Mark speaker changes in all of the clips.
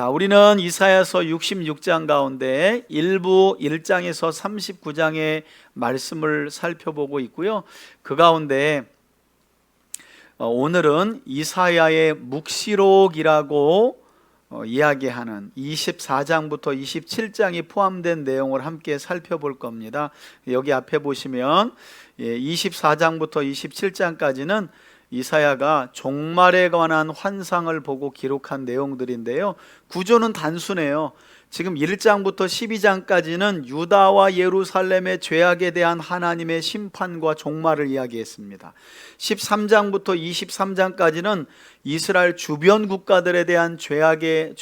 Speaker 1: 자, 우리는 이사야서 66장 가운데 일부 1장에서 39장의 말씀을 살펴보고 있고요. 그 가운데 오늘은 이사야의 묵시록이라고 이야기하는 24장부터 27장이 포함된 내용을 함께 살펴볼 겁니다. 여기 앞에 보시면 24장부터 27장까지는 이사야가 종말에 관한 환상을 보고 기록한 내용들인데요. 구조는 단순해요. 지금 1장부터 12장까지는 유다와 예루살렘의 죄악에 대한 하나님의 심판과 종말을 이야기했습니다. 13장부터 23장까지는 이스라엘 주변 국가들에 대한 죄악을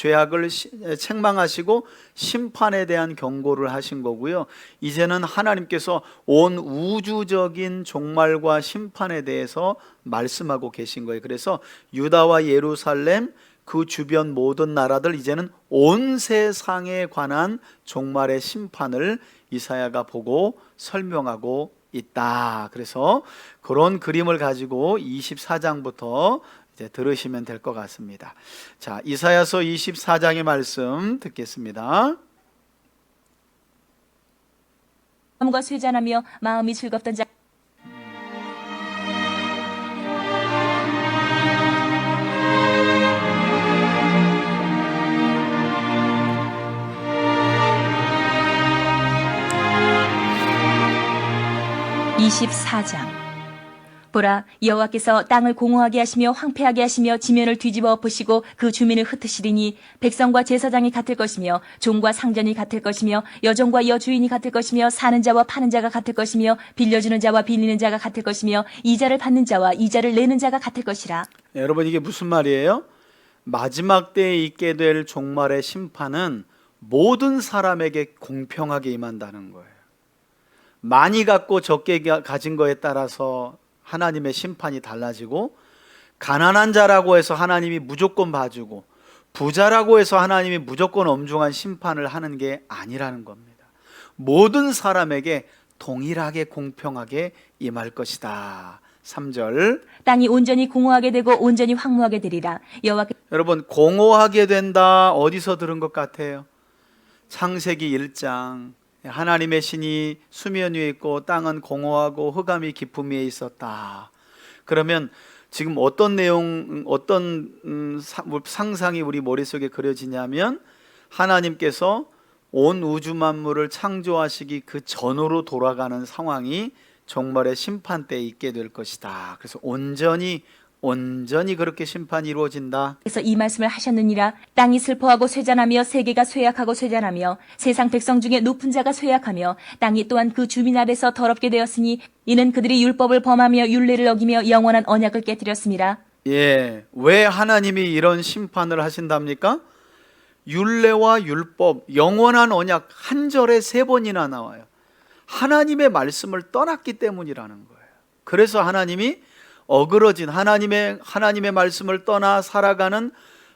Speaker 1: 책망하시고 심판에 대한 경고를 하신 거고요. 이제는 하나님께서 온 우주적인 종말과 심판에 대해서 말씀하고 계신 거예요. 그래서 유다와 예루살렘, 그 주변 모든 나라들, 이제는 온 세상에 관한 종말의 심판을 이사야가 보고 설명하고 있다. 그래서 그런 그림을 가지고 24장부터 이제 들으시면 될 것 같습니다. 자, 이사야서 24장의 말씀 듣겠습니다.
Speaker 2: 마음과 쇠잔하며 마음이 즐겁던 자 24장. 보라, 여호와께서 땅을 공허하게 하시며 황폐하게 하시며 지면을 뒤집어 엎으시고 그 주민을 흩으시리니 백성과 제사장이 같을 것이며 종과 상전이 같을 것이며 여종과 여주인이 같을 것이며 사는 자와 파는 자가 같을 것이며 빌려주는 자와 빌리는 자가 같을 것이며 이자를 받는 자와 이자를 내는 자가 같을 것이라.
Speaker 1: 여러분, 이게 무슨 말이에요? 마지막 때에 있게 될 종말의 심판은 모든 사람에게 공평하게 임한다는 거예요. 많이 갖고 적게 가진 거에 따라서 하나님의 심판이 달라지고, 가난한 자라고 해서 하나님이 무조건 봐주고, 부자라고 해서 하나님이 무조건 엄중한 심판을 하는 게 아니라는 겁니다. 모든 사람에게 동일하게 공평하게 임할 것이다. 3절.
Speaker 2: 땅이 온전히 공허하게 되고 온전히 황무하게 되리라.
Speaker 1: 여러분, 공허하게 된다, 어디서 들은 것 같아요? 창세기 1장. 하나님의 신이 수면 위에 있고 땅은 공허하고 흑암이 깊음 위에 있었다. 그러면 지금 어떤 내용, 어떤 상상이 우리 머릿속에 그려지냐면, 하나님께서 온 우주 만물을 창조하시기 그 전으로 돌아가는 상황이 종말의 심판 때에 있게 될 것이다. 그래서 온전히 그렇게 심판이 이루어진다.
Speaker 2: 그래서 이 말씀을 하셨느니라. 땅이 슬퍼하고 쇠잔하며 세계가 쇠약하고 쇠잔하며 세상 백성 중에 높은 자가 쇠약하며 땅이 또한 그 주민 아래서 더럽게 되었으니 이는 그들이 율법을 범하며 율례를 어기며 영원한 언약을 깨뜨렸습니다.
Speaker 1: 왜 하나님이 이런 심판을 하신답니까? 율례와 율법, 영원한 언약 한 절에 3번이나 나와요. 하나님의 말씀을 떠났기 때문이라는 거예요. 그래서 하나님이 어그러진 하나님의 말씀을 떠나 살아가는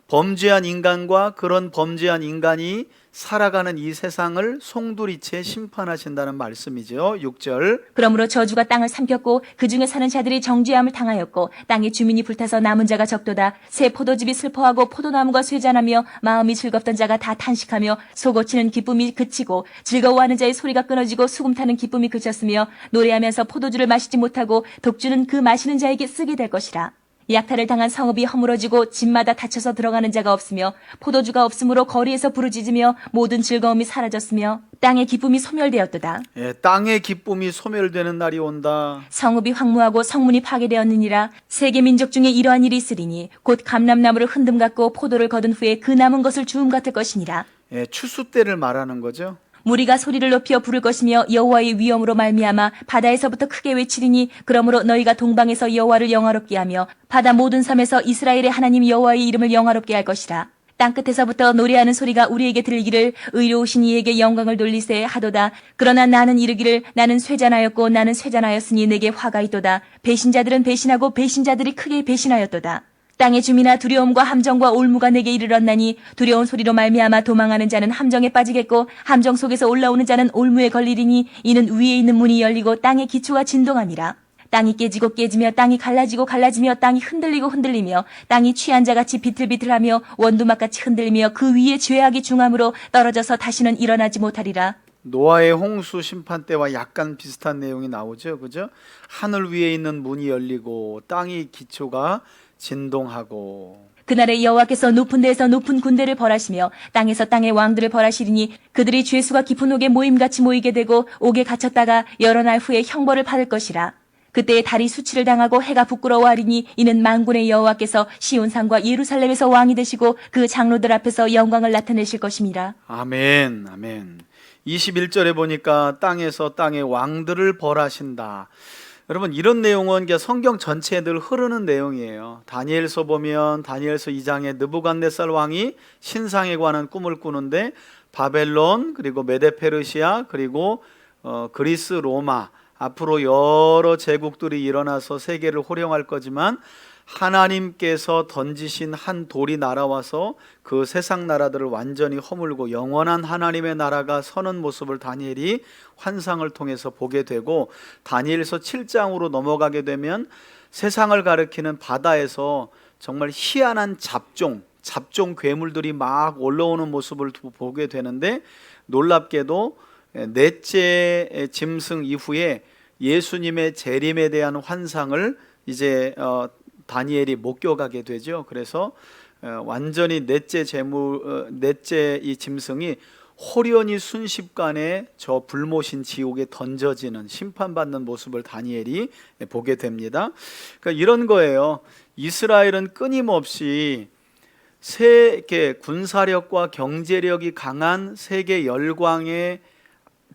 Speaker 1: 범죄한 인간과 그런 범죄한 인간이 살아가는 이 세상을 송두리째 심판하신다는 말씀이죠. 6절.
Speaker 2: 그러므로 저주가 땅을 삼켰고 그 중에 사는 자들이 정죄함을 당하였고 땅의 주민이 불타서 남은 자가 적도다. 새 포도즙이 슬퍼하고 포도나무가 쇠잔하며 마음이 즐겁던 자가 다 탄식하며 소고치는 기쁨이 그치고 즐거워하는 자의 소리가 끊어지고 수금 타는 기쁨이 그쳤으며 노래하면서 포도주를 마시지 못하고 독주는 그 마시는 자에게 쓰게 될 것이라. 약탈을 당한 성읍이 허물어지고 집마다 닫혀서 들어가는 자가 없으며 포도주가 없으므로 거리에서 부르짖으며 모든 즐거움이 사라졌으며 땅의 기쁨이 소멸되었도다.
Speaker 1: 땅의 기쁨이 소멸되는 날이 온다.
Speaker 2: 성읍이 황무하고 성문이 파괴되었느니라. 세계 민족 중에 이러한 일이 있으리니 곧 감람나무를 흔듦 같고 포도를 거둔 후에 그 남은 것을 주움 같을 것이니라.
Speaker 1: 추수 때를 말하는 거죠.
Speaker 2: 무리가 소리를 높여 부를 것이며 여호와의 위엄으로 말미암아 바다에서부터 크게 외치리니 그러므로 너희가 동방에서 여호와를 영화롭게 하며 바다 모든 섬에서 이스라엘의 하나님 여호와의 이름을 영화롭게 할 것이라. 땅끝에서부터 노래하는 소리가 우리에게 들리기를 의로우신 이에게 영광을 돌리세 하도다. 그러나 나는 이르기를 나는 쇠잔하였고 나는 쇠잔하였으니 내게 화가 있도다. 배신자들은 배신하고 배신자들이 크게 배신하였도다. 땅의 주민아, 두려움과 함정과 올무가 내게 이르렀나니 두려운 소리로 말미암아 도망하는 자는 함정에 빠지겠고 함정 속에서 올라오는 자는 올무에 걸리리니 이는 위에 있는 문이 열리고 땅의 기초가 진동함이라. 땅이 깨지고 깨지며 땅이 갈라지고 갈라지며 땅이 흔들리고 흔들리며 땅이 취한 자같이 비틀비틀하며 원두막같이 흔들리며 그 위에 죄악이 중함으로 떨어져서 다시는 일어나지 못하리라.
Speaker 1: 노아의 홍수 심판 때와 약간 비슷한 내용이 나오죠. 그죠? 하늘 위에 있는 문이 열리고 땅이 기초가 진동하고.
Speaker 2: 그날에 여호와께서 높은 데에서 높은 군대를 벌하시며 땅에서 땅의 왕들을 벌하시리니 그들이 죄수가 깊은 옥에 모임같이 모이게 되고 옥에 갇혔다가 여러 날 후에 형벌을 받을 것이라. 그때에 달이 수치를 당하고 해가 부끄러워하리니 이는 만군의 여호와께서 시온산과 예루살렘에서 왕이 되시고 그 장로들 앞에서 영광을 나타내실 것임이라.
Speaker 1: 아멘, 아멘. 21절에 보니까 땅에서 땅의 왕들을 벌하신다. 여러분, 이런 내용은 성경 전체에 늘 흐르는 내용이에요. 다니엘서 보면 다니엘서 2장에 느부갓네살 왕이 신상에 관한 꿈을 꾸는데 바벨론, 그리고 메데페르시아, 그리고 그리스, 로마, 앞으로 여러 제국들이 일어나서 세계를 호령할 거지만 하나님께서 던지신 한 돌이 날아와서 그 세상 나라들을 완전히 허물고 영원한 하나님의 나라가 서는 모습을 다니엘이 환상을 통해서 보게 되고, 다니엘서 7장으로 넘어가게 되면 세상을 가리키는 바다에서 정말 희한한 잡종 괴물들이 막 올라오는 모습을 보게 되는데, 놀랍게도 넷째 짐승 이후에 예수님의 재림에 대한 환상을 이제 다니엘이 목격하게 되죠. 그래서 완전히 넷째 이 짐승이 호련히 순식간에 저 불모신 지옥에 던져지는, 심판받는 모습을 다니엘이 보게 됩니다. 그러니까 이런 거예요. 이스라엘은 끊임없이 세계 군사력과 경제력이 강한 세계 열강의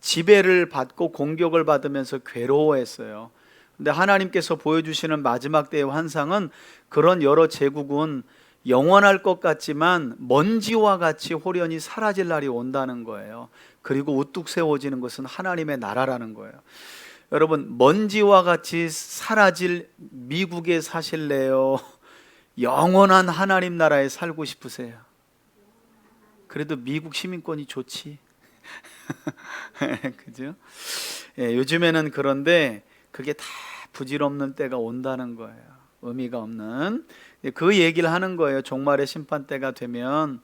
Speaker 1: 지배를 받고 공격을 받으면서 괴로워했어요. 근데 하나님께서 보여주시는 마지막 때의 환상은 그런 여러 제국은 영원할 것 같지만 먼지와 같이 호련히 사라질 날이 온다는 거예요. 그리고 우뚝 세워지는 것은 하나님의 나라라는 거예요. 여러분, 먼지와 같이 사라질 미국에 사실래요? 영원한 하나님 나라에 살고 싶으세요? 그래도 미국 시민권이 좋지. 그죠? 예, 요즘에는 그런데 그게 다 부질없는 때가 온다는 거예요. 의미가 없는. 그 얘기를 하는 거예요. 종말의 심판 때가 되면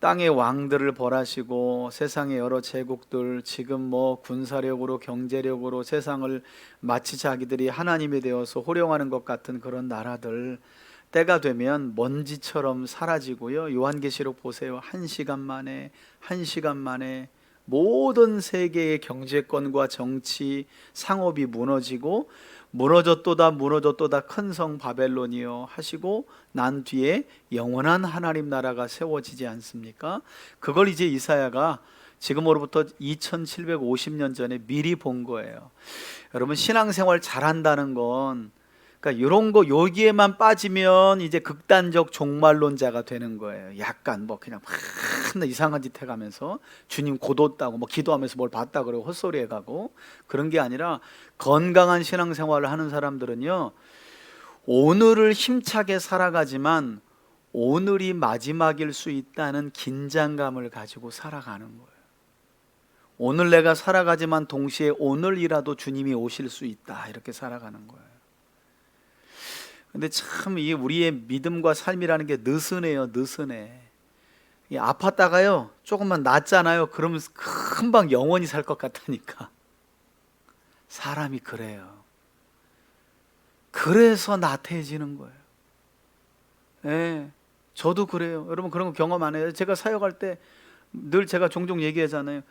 Speaker 1: 땅의 왕들을 벌하시고 세상의 여러 제국들, 지금 군사력으로 경제력으로 세상을 마치 자기들이 하나님이 되어서 호령하는 것 같은 그런 나라들, 때가 되면 먼지처럼 사라지고요. 요한계시록 보세요. 한 시간 만에 모든 세계의 경제권과 정치, 상업이 무너지고 무너졌도다 큰 성 바벨론이요 하시고 난 뒤에 영원한 하나님 나라가 세워지지 않습니까? 그걸 이제 이사야가 지금으로부터 2750년 전에 미리 본 거예요. 여러분, 신앙생활 잘한다는 건 그러니까 이런 거 여기에만 빠지면 이제 극단적 종말론자가 되는 거예요. 약간 그냥 맨날 이상한 짓 해가면서 주님 곧었다고 기도하면서 뭘 봤다 그러고 헛소리 해가고, 그런 게 아니라 건강한 신앙생활을 하는 사람들은요, 오늘을 힘차게 살아가지만 오늘이 마지막일 수 있다는 긴장감을 가지고 살아가는 거예요. 오늘 내가 살아가지만 동시에 오늘이라도 주님이 오실 수 있다, 이렇게 살아가는 거예요. 근데 참 이 우리의 믿음과 삶이라는 게 느슨해요. 느슨해. 아팠다가요 조금만 낫잖아요. 그러면 금방 영원히 살 것 같다니까. 사람이 그래요. 그래서 나태해지는 거예요. 예, 저도 그래요. 여러분, 그런 거 경험 안 해요? 제가 사역할 때 늘 제가 종종 얘기하잖아요.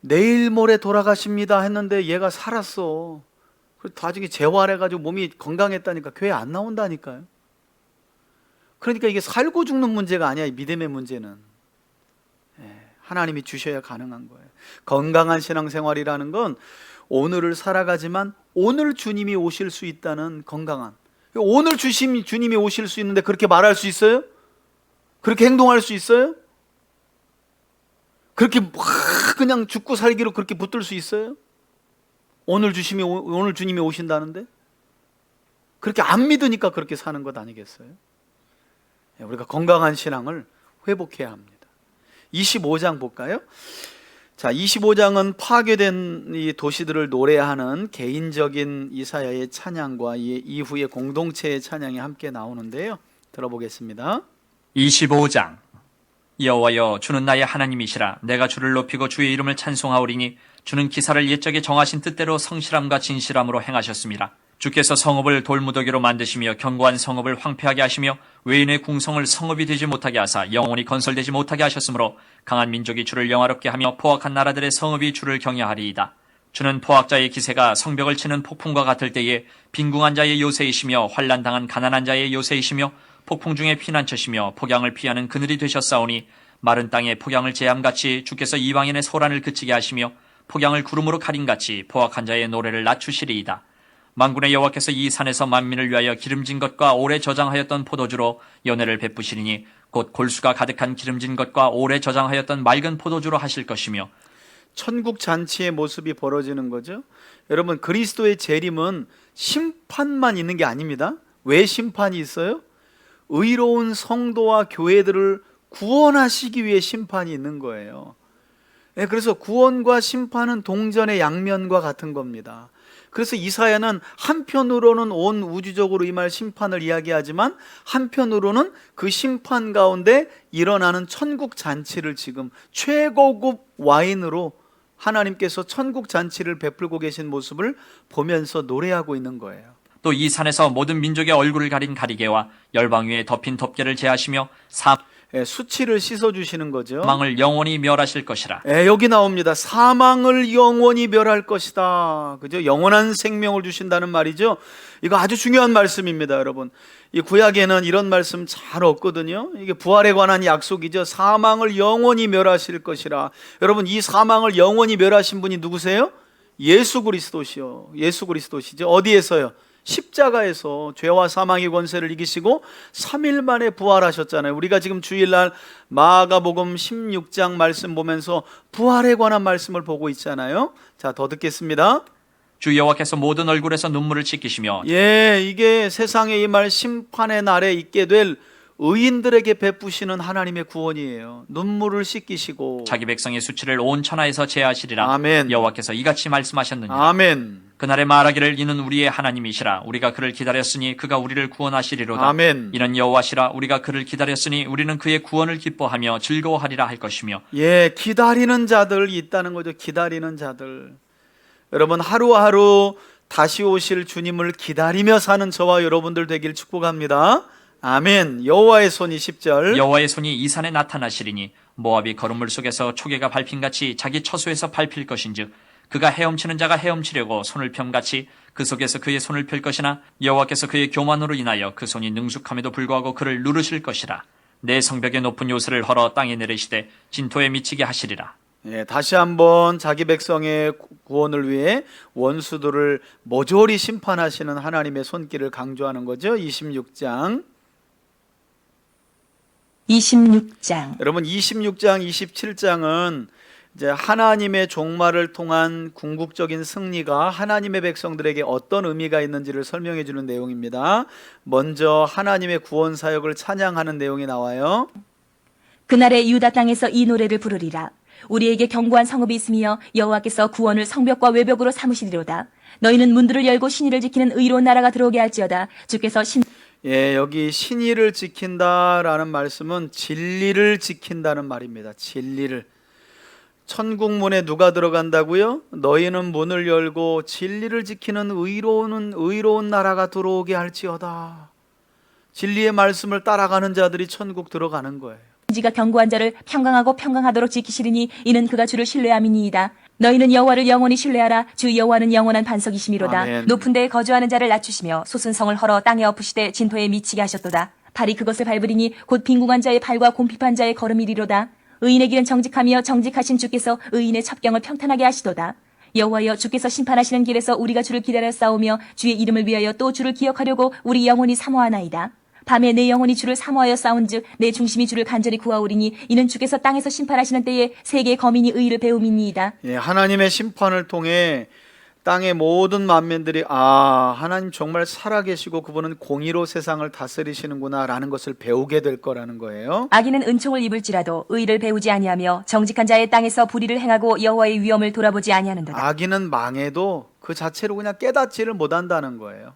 Speaker 1: 내일 모레 돌아가십니다 했는데 얘가 살았어. 나중에 재활해가지고 몸이 건강했다니까 교회 안 나온다니까요. 그러니까 이게 살고 죽는 문제가 아니야. 믿음의 문제는 하나님이 주셔야 가능한 거예요. 건강한 신앙생활이라는 건 오늘을 살아가지만 오늘 주님이 오실 수 있다는 건강한, 오늘 주님이 오실 수 있는데 그렇게 말할 수 있어요? 그렇게 행동할 수 있어요? 그렇게 그냥 죽고 살기로 그렇게 붙들 수 있어요? 오늘 주님이 오신다는데? 그렇게 안 믿으니까 그렇게 사는 것 아니겠어요? 우리가 건강한 신앙을 회복해야 합니다. 25장 볼까요? 자, 25장은 파괴된 이 도시들을 노래하는 개인적인 이사야의 찬양과 이 이후의 공동체의 찬양이 함께 나오는데요. 들어보겠습니다.
Speaker 3: 25장. 여호와여, 주는 나의 하나님이시라. 내가 주를 높이고 주의 이름을 찬송하오리니 주는 기사를 옛적에 정하신 뜻대로 성실함과 진실함으로 행하셨습니다. 주께서 성읍을 돌무더기로 만드시며 견고한 성읍을 황폐하게 하시며 외인의 궁성을 성읍이 되지 못하게 하사 영원히 건설되지 못하게 하셨으므로 강한 민족이 주를 영화롭게 하며 포악한 나라들의 성읍이 주를 경외하리이다. 주는 포악자의 기세가 성벽을 치는 폭풍과 같을 때에 빈궁한 자의 요새이시며 환난당한 가난한 자의 요새이시며 폭풍 중에 피난처시며 폭양을 피하는 그늘이 되셨사오니 마른 땅에 폭양을 제함같이 주께서 이방인의 소란을 그치게 하시며 폭양을 구름으로 가림같이 포악한 자의 노래를 낮추시리이다. 만군의 여호와께서 이 산에서 만민을 위하여 기름진 것과 오래 저장하였던 포도주로 연회를 베푸시리니 곧 골수가 가득한 기름진 것과 오래 저장하였던 맑은 포도주로 하실 것이며
Speaker 1: 천국 잔치의 모습이 벌어지는 거죠. 여러분, 그리스도의 재림은 심판만 있는 게 아닙니다. 왜 심판이 있어요? 의로운 성도와 교회들을 구원하시기 위해 심판이 있는 거예요. 그래서 구원과 심판은 동전의 양면과 같은 겁니다. 그래서 이사야는 한편으로는 온 우주적으로 임할 심판을 이야기하지만 한편으로는 그 심판 가운데 일어나는 천국 잔치를 지금 최고급 와인으로 하나님께서 천국 잔치를 베풀고 계신 모습을 보면서 노래하고 있는 거예요.
Speaker 3: 또 이 산에서 모든 민족의 얼굴을 가린 가리개와 열방 위에 덮인 덮개를 제하시며
Speaker 1: 수치를 씻어주시는 거죠.
Speaker 3: 사망을 영원히 멸하실 것이라.
Speaker 1: 여기 나옵니다. 사망을 영원히 멸할 것이다. 그죠? 영원한 생명을 주신다는 말이죠. 이거 아주 중요한 말씀입니다, 여러분. 이 구약에는 이런 말씀 잘 없거든요. 이게 부활에 관한 약속이죠. 사망을 영원히 멸하실 것이라. 여러분, 이 사망을 영원히 멸하신 분이 누구세요? 예수 그리스도시요. 예수 그리스도시죠. 어디에서요? 십자가에서 죄와 사망의 권세를 이기시고 3일 만에 부활하셨잖아요. 우리가 지금 주일날 마가복음 16장 말씀 보면서 부활에 관한 말씀을 보고 있잖아요. 자, 더 듣겠습니다.
Speaker 3: 주 여호와께서 모든 얼굴에서 눈물을 씻기시며
Speaker 1: 이게 세상에 임할 심판의 날에 있게 될 의인들에게 베푸시는 하나님의 구원이에요. 눈물을 씻기시고
Speaker 3: 자기 백성의 수치를 온 천하에서 제하시리라.
Speaker 1: 아멘.
Speaker 3: 여호와께서 이같이 말씀하셨느니라.
Speaker 1: 아멘.
Speaker 3: 그날에 말하기를 이는 우리의 하나님이시라. 우리가 그를 기다렸으니 그가 우리를 구원하시리로다.
Speaker 1: 아멘.
Speaker 3: 이는 여호와시라. 우리가 그를 기다렸으니 우리는 그의 구원을 기뻐하며 즐거워하리라 할 것이며.
Speaker 1: 기다리는 자들이 있다는 거죠. 기다리는 자들. 여러분, 하루하루 다시 오실 주님을 기다리며 사는 저와 여러분들 되길 축복합니다. 아멘. 여호와의 손이 10절.
Speaker 3: 여호와의 손이 이 산에 나타나시리니 모압이 거름물 속에서 초계가 밟힌같이 자기 처소에서 밟힐 것인즉 그가 헤엄치는 자가 헤엄치려고 손을 펴같이 그 속에서 그의 손을 펼 것이나 여호와께서 그의 교만으로 인하여 그 손이 능숙함에도 불구하고 그를 누르실 것이라. 내 성벽의 높은 요새를 헐어 땅에 내리시되 진토에 미치게 하시리라.
Speaker 1: 다시 한번 자기 백성의 구원을 위해 원수들을 모조리 심판하시는 하나님의 손길을 강조하는 거죠. 26장.
Speaker 2: 26장.
Speaker 1: 여러분, 26장, 27장은 이제 하나님의 종말을 통한 궁극적인 승리가 하나님의 백성들에게 어떤 의미가 있는지를 설명해 주는 내용입니다. 먼저 하나님의 구원 사역을 찬양하는 내용이 나와요.
Speaker 2: 그날에 유다 땅에서 이 노래를 부르리라. 우리에게 견고한 성읍이 있으며 여호와께서 구원을 성벽과 외벽으로 삼으시리로다. 너희는 문들을 열고 신의를 지키는 의로운 나라가 들어오게 할지어다. 주께서
Speaker 1: 여기 신의를 지킨다라는 말씀은 진리를 지킨다는 말입니다. 진리를. 천국문에 누가 들어간다고요? 너희는 문을 열고 진리를 지키는 의로운 나라가 들어오게 할지어다. 진리의 말씀을 따라가는 자들이 천국 들어가는 거예요.
Speaker 2: 지가 견고한 자를 평강하고 평강하도록 지키시리니 이는 그가 주를 신뢰함이니이다. 너희는 여호와를 영원히 신뢰하라. 주 여호와는 영원한 반석이시미로다.
Speaker 1: 아멘.
Speaker 2: 높은 데에 거주하는 자를 낮추시며 솟은 성을 헐어 땅에 엎으시되 진토에 미치게 하셨도다. 발이 그것을 밟으리니 곧 빈궁한 자의 발과 곰핍한 자의 걸음이리로다. 의인의 길은 정직하며 정직하신 주께서 의인의 첩경을 평탄하게 하시도다. 여호와여, 주께서 심판하시는 길에서 우리가 주를 기다려 싸우며 주의 이름을 위하여 또 주를 기억하려고 우리 영혼이 사모하나이다. 밤에 내 영혼이 주를 사모하여 싸운즉 내 중심이 주를 간절히 구하오리니 이는 주께서 땅에서 심판하시는 때에 세계의 거민이 의를 배움이니이다.
Speaker 1: 하나님의 심판을 통해 땅의 모든 만민들이 하나님 정말 살아계시고 그분은 공의로 세상을 다스리시는구나 라는 것을 배우게 될 거라는 거예요.
Speaker 2: 악인은 은총을 입을지라도 의를 배우지 아니하며 정직한 자의 땅에서 불의를 행하고 여호와의 위엄을 돌아보지 아니하는도다.
Speaker 1: 악인은 망해도 그 자체로 그냥 깨닫지를 못한다는 거예요.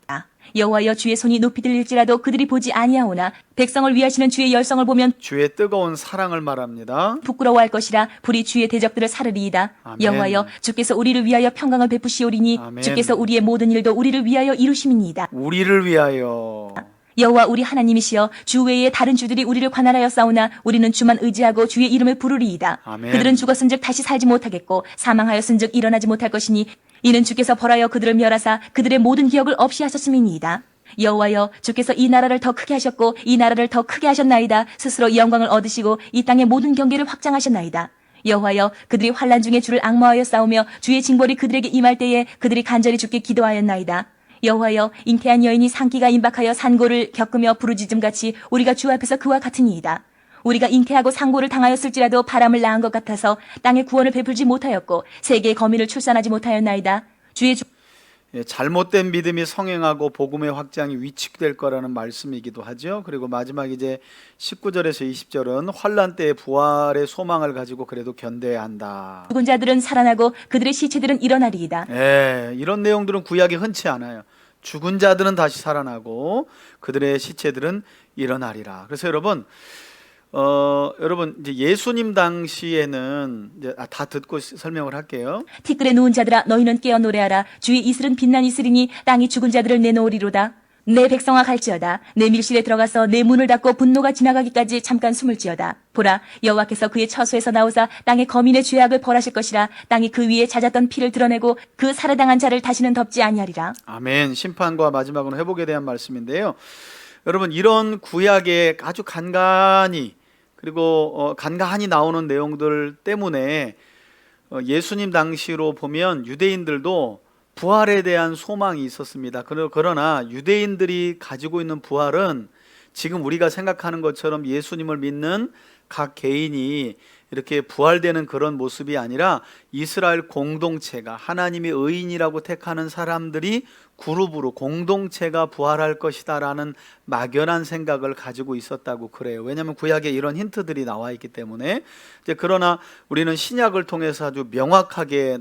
Speaker 2: 여호와여 주의 손이 높이 들릴지라도 그들이 보지 아니하오나 백성을 위하시는 주의 열성을 보면
Speaker 1: 주의 뜨거운 사랑을 말합니다.
Speaker 2: 부끄러워할 것이라 불이 주의 대적들을 사르리이다.
Speaker 1: 아멘.
Speaker 2: 여호와여 주께서 우리를 위하여 평강을 베푸시오리니
Speaker 1: 아멘.
Speaker 2: 주께서 우리의 모든 일도 우리를 위하여 이루심이니이다.
Speaker 1: 우리를 위하여.
Speaker 2: 여호와 우리 하나님이시여 주 외에 다른 주들이 우리를 관할하여 싸우나 우리는 주만 의지하고 주의 이름을 부르리이다.
Speaker 1: 아멘.
Speaker 2: 그들은 죽었은즉 다시 살지 못하겠고 사망하였은즉 일어나지 못할 것이니 이는 주께서 벌하여 그들을 멸하사 그들의 모든 기억을 없이 하셨음이니이다. 여호와여 주께서 이 나라를 더 크게 하셨고 이 나라를 더 크게 하셨나이다. 스스로 영광을 얻으시고 이 땅의 모든 경계를 확장하셨나이다. 여호와여 그들이 환난 중에 주를 앙모하여 싸우며 주의 징벌이 그들에게 임할 때에 그들이 간절히 주께 기도하였나이다. 여호와여 잉태한 여인이 산기가 임박하여 산고를 겪으며 부르짖음같이 우리가 주 앞에서 그와 같으니이다. 우리가 잉태하고 산고를 당하였을지라도 바람을 낳은 것 같아서 땅에 구원을 베풀지 못하였고 세계의 거민을 출산하지 못하였나이다. 주의
Speaker 1: 잘못된 믿음이 성행하고 복음의 확장이 위축될 거라는 말씀이기도 하죠. 그리고 마지막 이제 19절에서 20절은 환난 때의 부활의 소망을 가지고 그래도 견뎌야 한다.
Speaker 2: 죽은 자들은 살아나고 그들의 시체들은 일어나리이다.
Speaker 1: 이런 내용들은 구약에 흔치 않아요. 죽은 자들은 다시 살아나고 그들의 시체들은 일어나리라. 그래서 여러분 이제 예수님 당시에는 이제 다 듣고 설명을 할게요.
Speaker 2: 티끌에 누운 자들아 너희는 깨어 노래하라. 주의 이슬은 빛난 이슬이니 땅이 죽은 자들을 내놓으리로다. 내 백성아 갈지어다. 내 밀실에 들어가서 내 문을 닫고 분노가 지나가기까지 잠깐 숨을지어다. 보라 여호와께서 그의 처소에서 나오사 땅의 거민의 죄악을 벌하실 것이라. 땅이 그 위에 잦았던 피를 드러내고 그 살해당한 자를 다시는 덮지 아니하리라.
Speaker 1: 아멘. 심판과 마지막으로 회복에 대한 말씀인데요. 여러분 이런 구약에 아주 간간히 그리고 간간히 나오는 내용들 때문에 예수님 당시로 보면 유대인들도 부활에 대한 소망이 있었습니다. 그러나 유대인들이 가지고 있는 부활은 지금 우리가 생각하는 것처럼 예수님을 믿는 각 개인이 이렇게 부활되는 그런 모습이 아니라 이스라엘 공동체가 하나님의 의인이라고 택하는 사람들이 그룹으로 공동체가 부활할 것이다 라는 막연한 생각을 가지고 있었다고 그래요. 왜냐하면 구약에 이런 힌트들이 나와 있기 때문에. 그러나 우리는 신약을 통해서 아주 명확하게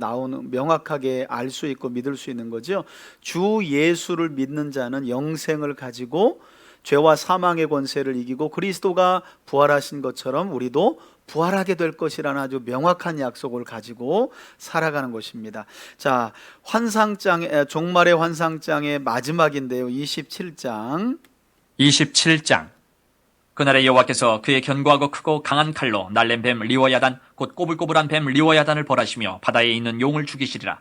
Speaker 1: 알 수 있고 믿을 수 있는 거죠. 주 예수를 믿는 자는 영생을 가지고 죄와 사망의 권세를 이기고 그리스도가 부활하신 것처럼 우리도 부활하게 될 것이라는 아주 명확한 약속을 가지고 살아가는 것입니다. 자, 종말의 환상장의 마지막인데요. 27장.
Speaker 3: 27장. 그날에 여호와께서 그의 견고하고 크고 강한 칼로 날랜 뱀 리워야단 곧 꼬불꼬불한 뱀 리워야단을 벌하시며 바다에 있는 용을 죽이시리라.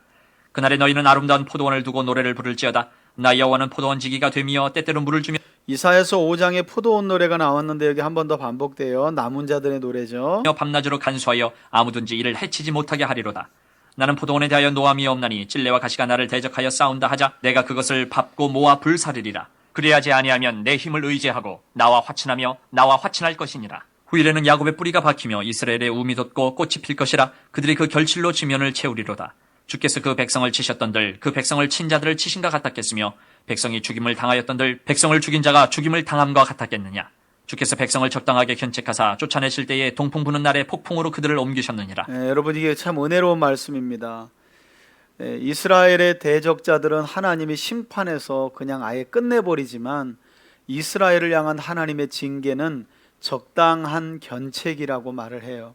Speaker 3: 그날에 너희는 아름다운 포도원을 두고 노래를 부를지어다. 나 여호와는 포도원 지기가 되며 때때로 물을 주며
Speaker 1: 이사야서 5장에 포도원 노래가 나왔는데 여기 한 번 더 반복돼요. 남은 자들의 노래죠.
Speaker 3: 밤낮으로 간수하여 아무든지 이를 해치지 못하게 하리로다. 나는 포도원에 대하여 노함이 없나니 찔레와 가시가 나를 대적하여 싸운다 하자 내가 그것을 밟고 모아 불사르리라. 그래야지 아니하면 내 힘을 의지하고 나와 화친하며 나와 화친할 것이니라. 후일에는 야곱의 뿌리가 박히며 이스라엘의 움이 돋고 꽃이 필 것이라. 그들이 그 결실로 지면을 채우리로다. 주께서 그 백성을 치셨던들 그 백성을 친 자들을 치신가 같았겠으며 백성이 죽임을 당하였던들 백성을 죽인 자가 죽임을 당함과 같았겠느냐. 주께서 백성을 적당하게 견책하사 쫓아내실 때에 동풍 부는 날에 폭풍으로 그들을 옮기셨느니라.
Speaker 1: 여러분 이게 참 은혜로운 말씀입니다. 이스라엘의 대적자들은 하나님이 심판해서 그냥 아예 끝내버리지만 이스라엘을 향한 하나님의 징계는 적당한 견책이라고 말을 해요.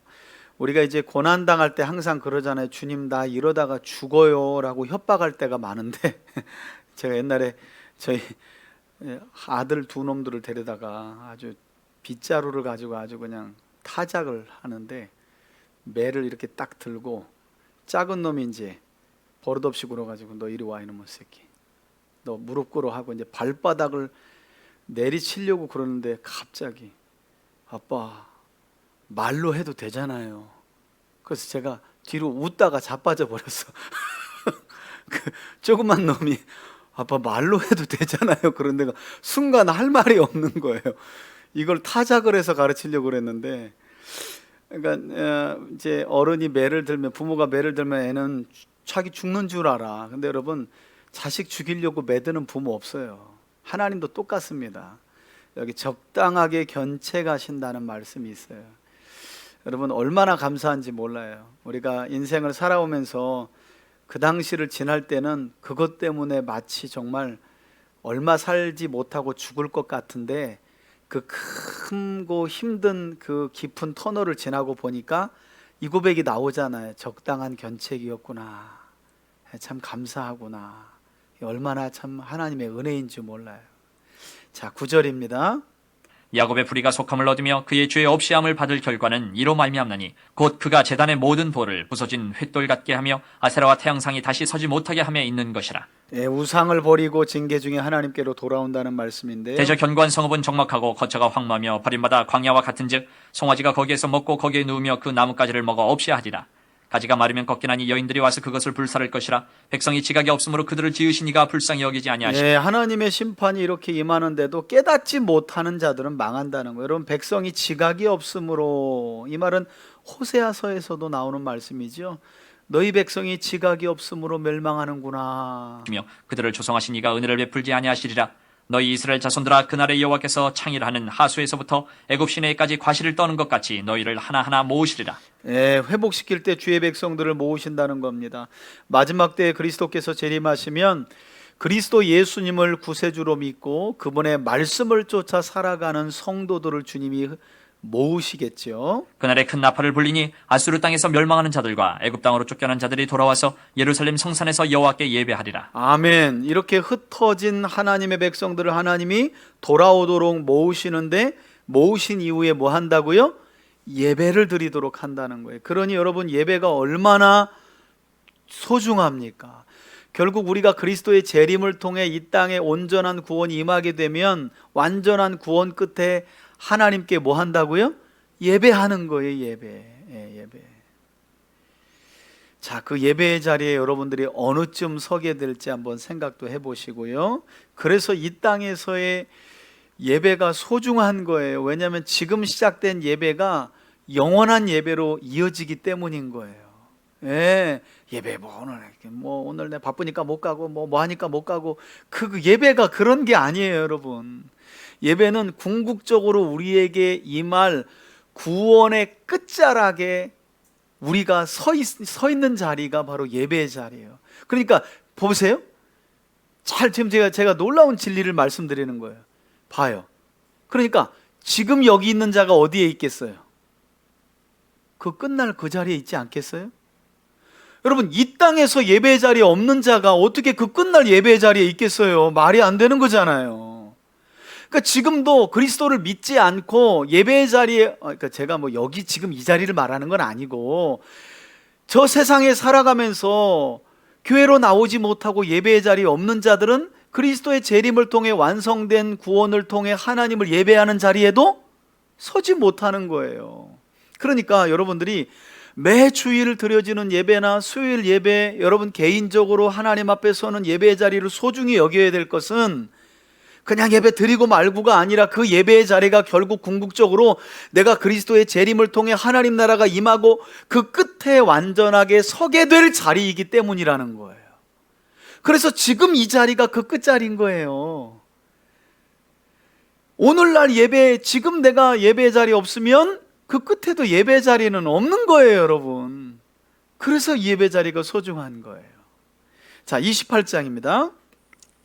Speaker 1: 우리가 이제 고난당할 때 항상 그러잖아요. 주님 나 이러다가 죽어요 라고 협박할 때가 많은데 제가 옛날에 저희 아들 두 놈들을 데려다가 아주 빗자루를 가지고 아주 그냥 타작을 하는데 매를 이렇게 딱 들고 작은 놈이 이제 버릇없이 굴어가지고 너 이리 와 이놈의 새끼 너 무릎 꿇어 하고 이제 발바닥을 내리치려고 그러는데 갑자기 아빠 말로 해도 되잖아요. 그래서 제가 뒤로 웃다가 자빠져 버렸어. 그 조그만 놈이 아빠 말로 해도 되잖아요. 그런 데가 순간 할 말이 없는 거예요. 이걸 타작을 해서 가르치려고 그랬는데, 그러니까 이제 어른이 매를 들면 부모가 매를 들면 애는 자기 죽는 줄 알아. 근데 여러분, 자식 죽이려고 매드는 부모 없어요. 하나님도 똑같습니다. 여기 적당하게 견책하신다는 말씀이 있어요. 여러분, 얼마나 감사한지 몰라요. 우리가 인생을 살아오면서 그 당시를 지날 때는 그것 때문에 마치 정말 얼마 살지 못하고 죽을 것 같은데, 그 크고 힘든 그 깊은 터널을 지나고 보니까 이 고백이 나오잖아요. 적당한 견책이었구나. 참 감사하구나. 얼마나 참 하나님의 은혜인지 몰라요. 자, 9절입니다.
Speaker 3: 야곱의 불의가 속함을 얻으며 그의 죄 없이함을 받을 결과는 이로 말미암나니 곧 그가 제단의 모든 돌을 부서진 횃돌 같게 하며 아세라와 태양상이 다시 서지 못하게 함에 있는 것이라.
Speaker 1: 예, 우상을 버리고 징계 중에 하나님께로 돌아온다는 말씀인데요.
Speaker 3: 대저 견고한 성읍은 적막하고 거처가 황무하며 버림받아 광야와 같은즉 송아지가 거기에서 먹고 거기에 누우며 그 나뭇가지를 먹어 없이 하리라. 가지가 마르면 꺾이나니 여인들이 와서 그것을 불사를 것이라. 백성이 지각이 없으므로 그들을 지으신 이가 불쌍히 여기지 아니하시고.
Speaker 1: 예, 하나님의 심판이 이렇게 임하는데도 깨닫지 못하는 자들은 망한다는 거예요. 여러분, 백성이 지각이 없으므로, 이 말은 호세아서에서도 나오는 말씀이죠. 너희 백성이 지각이 없으므로 멸망하는구나.
Speaker 3: 그들을 조성하신 이가 은혜를 베풀지 아니하시리라. 너희 이스라엘 자손들아, 그날에 여호와께서 창일하는 하수에서부터 애굽 시내까지 과실을 떠는 것 같이 너희를 하나하나 모으시리라.
Speaker 1: 예, 회복시킬 때 주의 백성들을 모으신다는 겁니다. 마지막 때에 그리스도께서 재림하시면 그리스도 예수님을 구세주로 믿고 그분의 말씀을 쫓아 살아가는 성도들을 주님이 모으시겠죠.
Speaker 3: 그날에 큰 나팔을 불리니 아수르 땅에서 멸망하는 자들과 애굽 땅으로 쫓겨난 자들이 돌아와서 예루살렘 성산에서 여호와께 예배하리라.
Speaker 1: 아멘. 이렇게 흩어진 하나님의 백성들을 하나님이 돌아오도록 모으시는데, 모으신 이후에 뭐 한다고요? 예배를 드리도록 한다는 거예요. 그러니 여러분, 예배가 얼마나 소중합니까? 결국 우리가 그리스도의 재림을 통해 이 땅에 온전한 구원이 임하게 되면 완전한 구원 끝에 하나님께 뭐 한다고요? 예배하는 거예요. 예배. 예, 예배. 자, 그 예배의 자리에 여러분들이 어느쯤 서게 될지 한번 생각도 해보시고요. 그래서 이 땅에서의 예배가 소중한 거예요. 왜냐하면 지금 시작된 예배가 영원한 예배로 이어지기 때문인 거예요. 예, 예배 오늘 내가 바쁘니까 못 가고 뭐 하니까 못 가고, 그 예배가 그런 게 아니에요, 여러분. 예배는 궁극적으로 우리에게 임할 구원의 끝자락에 우리가 서 있는 자리가 바로 예배의 자리예요. 그러니까 보세요. 지금 제가 놀라운 진리를 말씀드리는 거예요. 봐요. 그러니까 지금 여기 있는 자가 어디에 있겠어요? 그 끝날 그 자리에 있지 않겠어요? 여러분, 이 땅에서 예배의 자리에 없는 자가 어떻게 그 끝날 예배의 자리에 있겠어요? 말이 안 되는 거잖아요. 그러니까 지금도 그리스도를 믿지 않고 예배의 자리에, 그러니까 제가 뭐 여기 지금 이 자리를 말하는 건 아니고, 저 세상에 살아가면서 교회로 나오지 못하고 예배의 자리에 없는 자들은 그리스도의 재림을 통해 완성된 구원을 통해 하나님을 예배하는 자리에도 서지 못하는 거예요. 그러니까 여러분들이 매 주일 드려지는 예배나 수요일 예배, 여러분 개인적으로 하나님 앞에 서는 예배의 자리를 소중히 여겨야 될 것은 그냥 예배 드리고 말고가 아니라, 그 예배의 자리가 결국 궁극적으로 내가 그리스도의 재림을 통해 하나님 나라가 임하고 그 끝에 완전하게 서게 될 자리이기 때문이라는 거예요. 그래서 지금 이 자리가 그 끝자리인 거예요. 오늘날 예배, 지금 내가 예배 자리 없으면 그 끝에도 예배 자리는 없는 거예요, 여러분. 그래서 예배 자리가 소중한 거예요. 자, 28장입니다.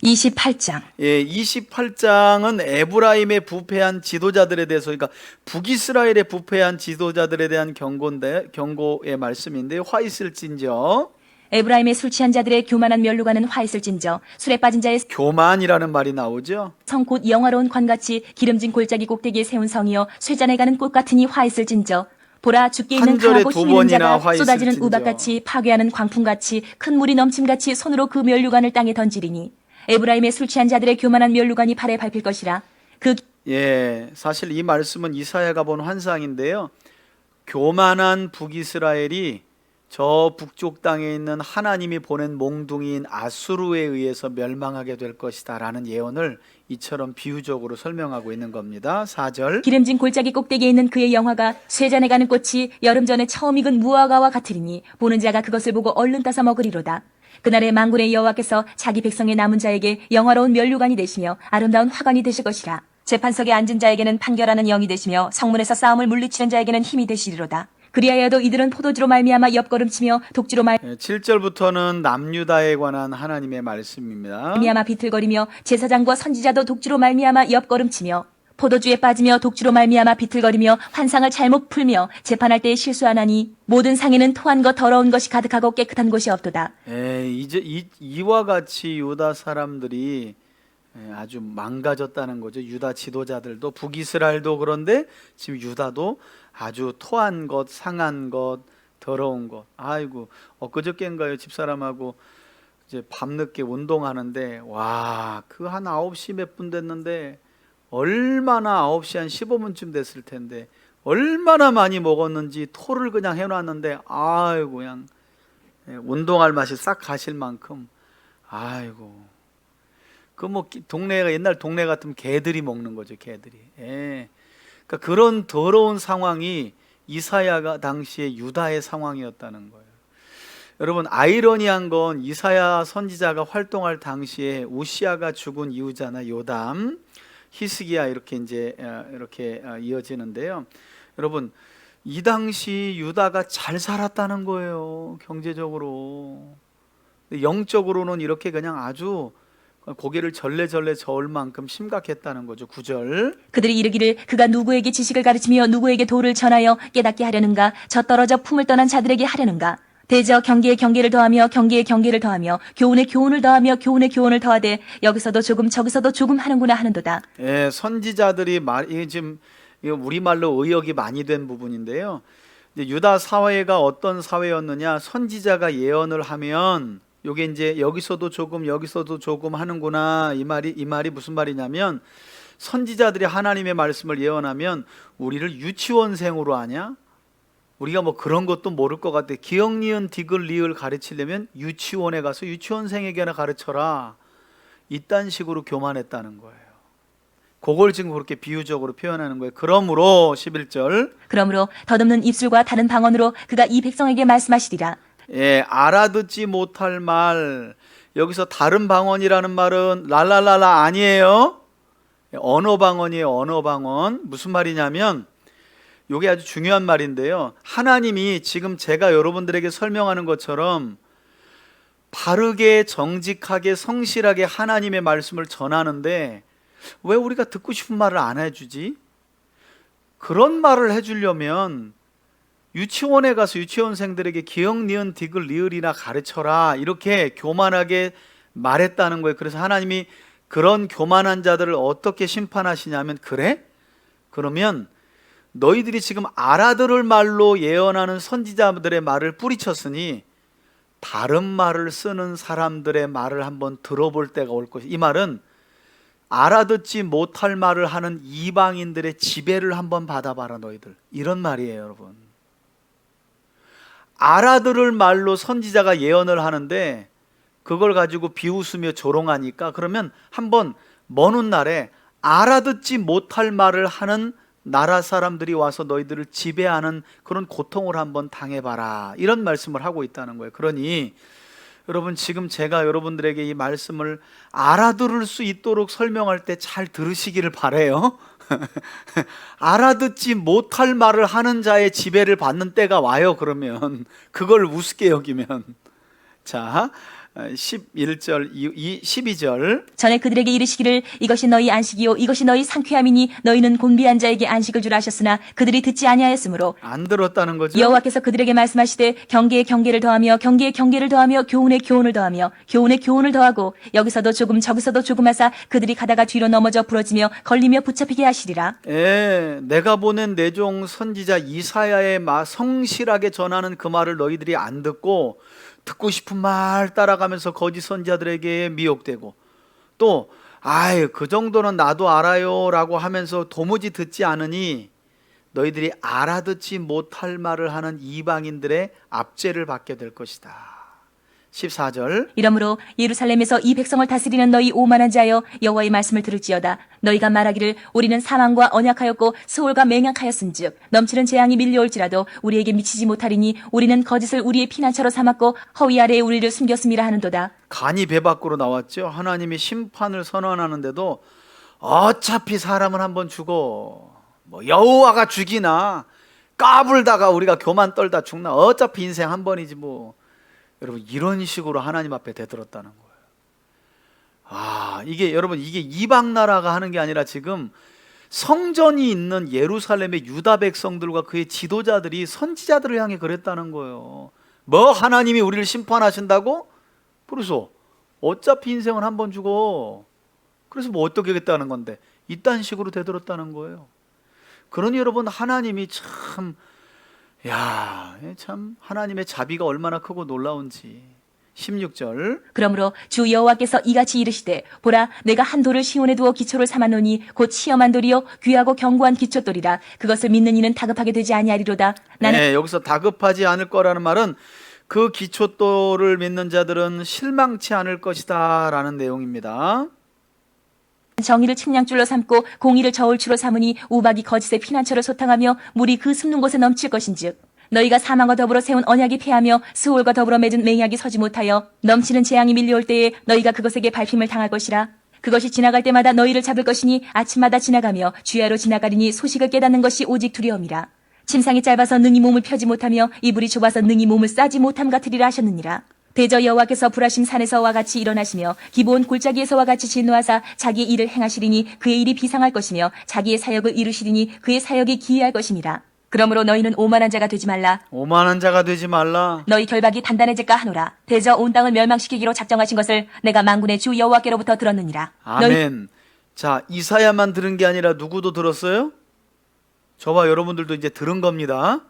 Speaker 2: 28장.
Speaker 1: 예, 28장은 에브라임의 부패한 지도자들에 대해서, 그러니까 북이스라엘의 부패한 지도자들에 대한 경고의 말씀인데, 화 있을진저.
Speaker 2: 에브라임의 술 취한 자들의 교만한 멸루가는 화 있을진저. 술에 빠진 자의
Speaker 1: 교만이라는 말이 나오죠.
Speaker 2: 성 곧 영화로운 관같이 기름진 골짜기 꼭대기에 세운 성이여 쇠잔에 가는 꽃 같으니 화 있을진저. 보라, 죽게 있는
Speaker 1: 한 절에
Speaker 2: 강하고
Speaker 1: 두
Speaker 2: 힘 있는
Speaker 1: 번이나
Speaker 2: 자가
Speaker 1: 화
Speaker 2: 쏟아지는
Speaker 1: 있을진저.
Speaker 2: 우박같이 파괴하는 광풍같이 큰 물이 넘침같이 손으로 그 멸류관을 땅에 던지리니 에브라임의 술 취한 자들의 교만한 멸류관이 발에 밟힐 것이라.
Speaker 1: 예, 사실 이 말씀은 이사야가 본 환상인데요. 교만한 북이스라엘이 저 북쪽 땅에 있는 하나님이 보낸 몽둥이인 아수르에 의해서 멸망하게 될 것이다 라는 예언을 이처럼 비유적으로 설명하고 있는 겁니다. 4절.
Speaker 2: 기름진 골짜기 꼭대기에 있는 그의 영화가 쇠잔에 가는 꽃이 여름 전에 처음 익은 무화과와 같으리니 보는 자가 그것을 보고 얼른 따서 먹으리로다. 그날에 만군의 여호와께서 자기 백성의 남은 자에게 영화로운 면류관이 되시며 아름다운 화관이 되실 것이라. 재판석에 앉은 자에게는 판결하는 영이 되시며 성문에서 싸움을 물리치는 자에게는 힘이 되시리로다. 그리하여도 이들은 포도주로 말미암아 옆걸음치며 독주로
Speaker 1: 7절부터는 남유다에 관한 하나님의 말씀입니다.
Speaker 2: 말미암아 비틀거리며 제사장과 선지자도 독주로 말미암아 옆걸음치며 포도주에 빠지며 독주로 말미암아 비틀거리며 환상을 잘못 풀며 재판할 때에 실수하나니 모든 상에는 토한 것 더러운 것이 가득하고 깨끗한 곳이 없도다.
Speaker 1: 이제 이와 같이 유다 사람들이 아주 망가졌다는 거죠. 유다 지도자들도 북이스라엘도 그런데 지금 유다도 아주 토한 것, 상한 것, 더러운 것. 아이고 엊그저께인가요? 집사람하고 이제 밤늦게 운동하는데 와, 그 한 9시 몇 분 됐는데 얼마나 9시 한 15분쯤 됐을 텐데 얼마나 많이 먹었는지 토를 그냥 해놨는데 아이고 그냥 운동할 맛이 싹 가실 만큼 아이고 그 뭐 동네가 옛날 동네 같으면 개들이 먹는 거죠. 개들이. 그러니까 그런 더러운 상황이 이사야가 당시에 유다의 상황이었다는 거예요. 여러분 아이러니한 건 이사야 선지자가 활동할 당시에 우시아가 죽은 이후잖아. 요담, 히스기야 이렇게 이제 이렇게 이어지는데요. 여러분 이 당시 유다가 잘 살았다는 거예요. 경제적으로. 영적으로는 이렇게 그냥 아주 고개를 절레절레 저을 만큼 심각했다는 거죠. 9절.
Speaker 2: 그들이 이르기를 그가 누구에게 지식을 가르치며 누구에게 도를 전하여 깨닫게 하려는가 저 떨어져 품을 떠난 자들에게 하려는가 대저 경계에 경계를 더하며 경계에 경계를 더하며 교훈에 교훈을 더하며 교훈에 교훈을 더하되 여기서도 조금 저기서도 조금 하는구나 하는도다.
Speaker 1: 선지자들이 이게 지금 이거 우리말로 의역이 많이 된 부분인데요. 이제 유다 사회가 어떤 사회였느냐? 선지자가 예언을 하면 요게 이제 여기서도 조금 하는구나. 이 말이 무슨 말이냐면 선지자들이 하나님의 말씀을 예언하면 우리를 유치원생으로 하냐? 우리가 뭐 그런 것도 모를 것 같아. 기역 니은 디귿 리을 가르치려면 유치원에 가서 유치원생에게나 가르쳐라. 이딴 식으로 교만했다는 거예요. 그걸 지금 그렇게 비유적으로 표현하는 거예요. 그러므로 11절.
Speaker 2: 그러므로 덧없는 입술과 다른 방언으로 그가 이 백성에게 말씀하시리라.
Speaker 1: 알아듣지 못할 말. 여기서 다른 방언이라는 말은 랄랄랄라 아니에요. 언어 방언이에요. 언어 방언. 무슨 말이냐면 이게 아주 중요한 말인데요. 하나님이 지금 제가 여러분들에게 설명하는 것처럼 바르게 정직하게 성실하게 하나님의 말씀을 전하는데 왜 우리가 듣고 싶은 말을 안 해주지? 그런 말을 해주려면 유치원에 가서 유치원생들에게 기역 니은 디귿 리을이나 가르쳐라 이렇게 교만하게 말했다는 거예요. 그래서 하나님이 그런 교만한 자들을 어떻게 심판하시냐면 그래? 그러면 너희들이 지금 알아들을 말로 예언하는 선지자들의 말을 뿌리쳤으니 다른 말을 쓰는 사람들의 말을 한번 들어볼 때가 올 것이다. 이 말은 알아듣지 못할 말을 하는 이방인들의 지배를 한번 받아봐라 너희들. 이런 말이에요 여러분. 알아들을 말로 선지자가 예언을 하는데 그걸 가지고 비웃으며 조롱하니까 그러면 한번 먼 훗날에 알아듣지 못할 말을 하는 나라 사람들이 와서 너희들을 지배하는 그런 고통을 한번 당해봐라 이런 말씀을 하고 있다는 거예요. 그러니 여러분 지금 제가 여러분들에게 이 말씀을 알아들을 수 있도록 설명할 때 잘 들으시기를 바라요. 알아듣지 못할 말을 하는 자의 지배를 받는 때가 와요. 그러면 그걸 우습게 여기면 자 11절 12절
Speaker 2: 전에 그들에게 이르시기를 이것이 너희 안식이요 이것이 너희 상쾌함이니 너희는 곤비한 자에게 안식을 주라 하셨으나 그들이 듣지 아니하였으므로
Speaker 1: 안 들었다는 거죠.
Speaker 2: 여호와께서 그들에게 말씀하시되 경계에 경계를 더하며 경계에 경계를 더하며 교훈에 교훈을 더하며 교훈에 교훈을 더하고 여기서도 조금 저기서도 조금 하사 그들이 가다가 뒤로 넘어져 부러지며 걸리며 붙잡히게 하시리라.
Speaker 1: 내가 보낸 내 종 선지자 이사야의 성실하게 전하는 그 말을 너희들이 안 듣고 듣고 싶은 말 따라가면서 거짓 선지자들에게 미혹되고 또 그 정도는 나도 알아요 라고 하면서 도무지 듣지 않으니 너희들이 알아듣지 못할 말을 하는 이방인들의 압제를 받게 될 것이다. 14절.
Speaker 2: 이러므로 예루살렘에서 이 백성을 다스리는 너희 오만한 자여 여호와의 말씀을 들을지어다. 너희가 말하기를 우리는 사망과 언약하였고 스올과 맹약하였은즉 넘치는 재앙이 밀려올지라도 우리에게 미치지 못하리니 우리는 거짓을 우리의 피난처로 삼았고 허위 아래에 우리를 숨겼음이라 하는도다.
Speaker 1: 간이 배 밖으로 나왔죠. 하나님이 심판을 선언하는데도 어차피 사람은 한번 죽어. 뭐 여호와가 죽이나 까불다가 우리가 교만 떨다 죽나 어차피 인생 한 번이지 뭐. 여러분 이런 식으로 하나님 앞에 대들었다는 거예요. 이게 여러분 이게 이방 나라가 하는 게 아니라 지금 성전이 있는 예루살렘의 유다 백성들과 그의 지도자들이 선지자들을 향해 그랬다는 거예요. 뭐 하나님이 우리를 심판하신다고? 그래서 어차피 인생은 한 번 죽어. 그래서 뭐 어떻게 하겠다는 건데 이딴 식으로 대들었다는 거예요. 그러니 여러분 하나님이 참 하나님의 자비가 얼마나 크고 놀라운지. 16절.
Speaker 2: 그러므로 주 여호와께서 이같이 이르시되 보라 내가 한 돌을 시온에 두어 기초를 삼아노니 곧 시험한 돌이요 귀하고 견고한 기초돌이라 그것을 믿는 이는 다급하게 되지 아니하리로다. 나는
Speaker 1: 여기서 다급하지 않을 거라는 말은 그 기초돌을 믿는 자들은 실망치 않을 것이다 라는 내용입니다.
Speaker 2: 정의를 측량줄로 삼고 공의를 저울추로 삼으니 우박이 거짓의 피난처를 소탕하며 물이 그 숨는 곳에 넘칠 것인즉 너희가 사망과 더불어 세운 언약이 패하며 스올과 더불어 맺은 맹약이 서지 못하여 넘치는 재앙이 밀려올 때에 너희가 그것에게 밟힘을 당할 것이라. 그것이 지나갈 때마다 너희를 잡을 것이니 아침마다 지나가며 주야로 지나가리니 소식을 깨닫는 것이 오직 두려움이라. 침상이 짧아서 능히 몸을 펴지 못하며 이불이 좁아서 능히 몸을 싸지 못함 같으리라 하셨느니라. 대저 여호와께서 불하심 산에서와 같이 일어나시며 기브온 골짜기에서와 같이 진노하사 자기의 일을 행하시리니 그의 일이 비상할 것이며 자기의 사역을 이루시리니 그의 사역이 기이할 것임이라. 그러므로 너희는 오만한 자가 되지 말라.
Speaker 1: 오만한 자가 되지 말라.
Speaker 2: 너희 결박이 단단해질까 하노라. 대저 온 땅을 멸망시키기로 작정하신 것을 내가 만군의 주 여호와께로부터 들었느니라.
Speaker 1: 아멘. 자, 이사야만 들은 게 아니라 누구도 들었어요? 저와 여러분들도 이제 들은 겁니다.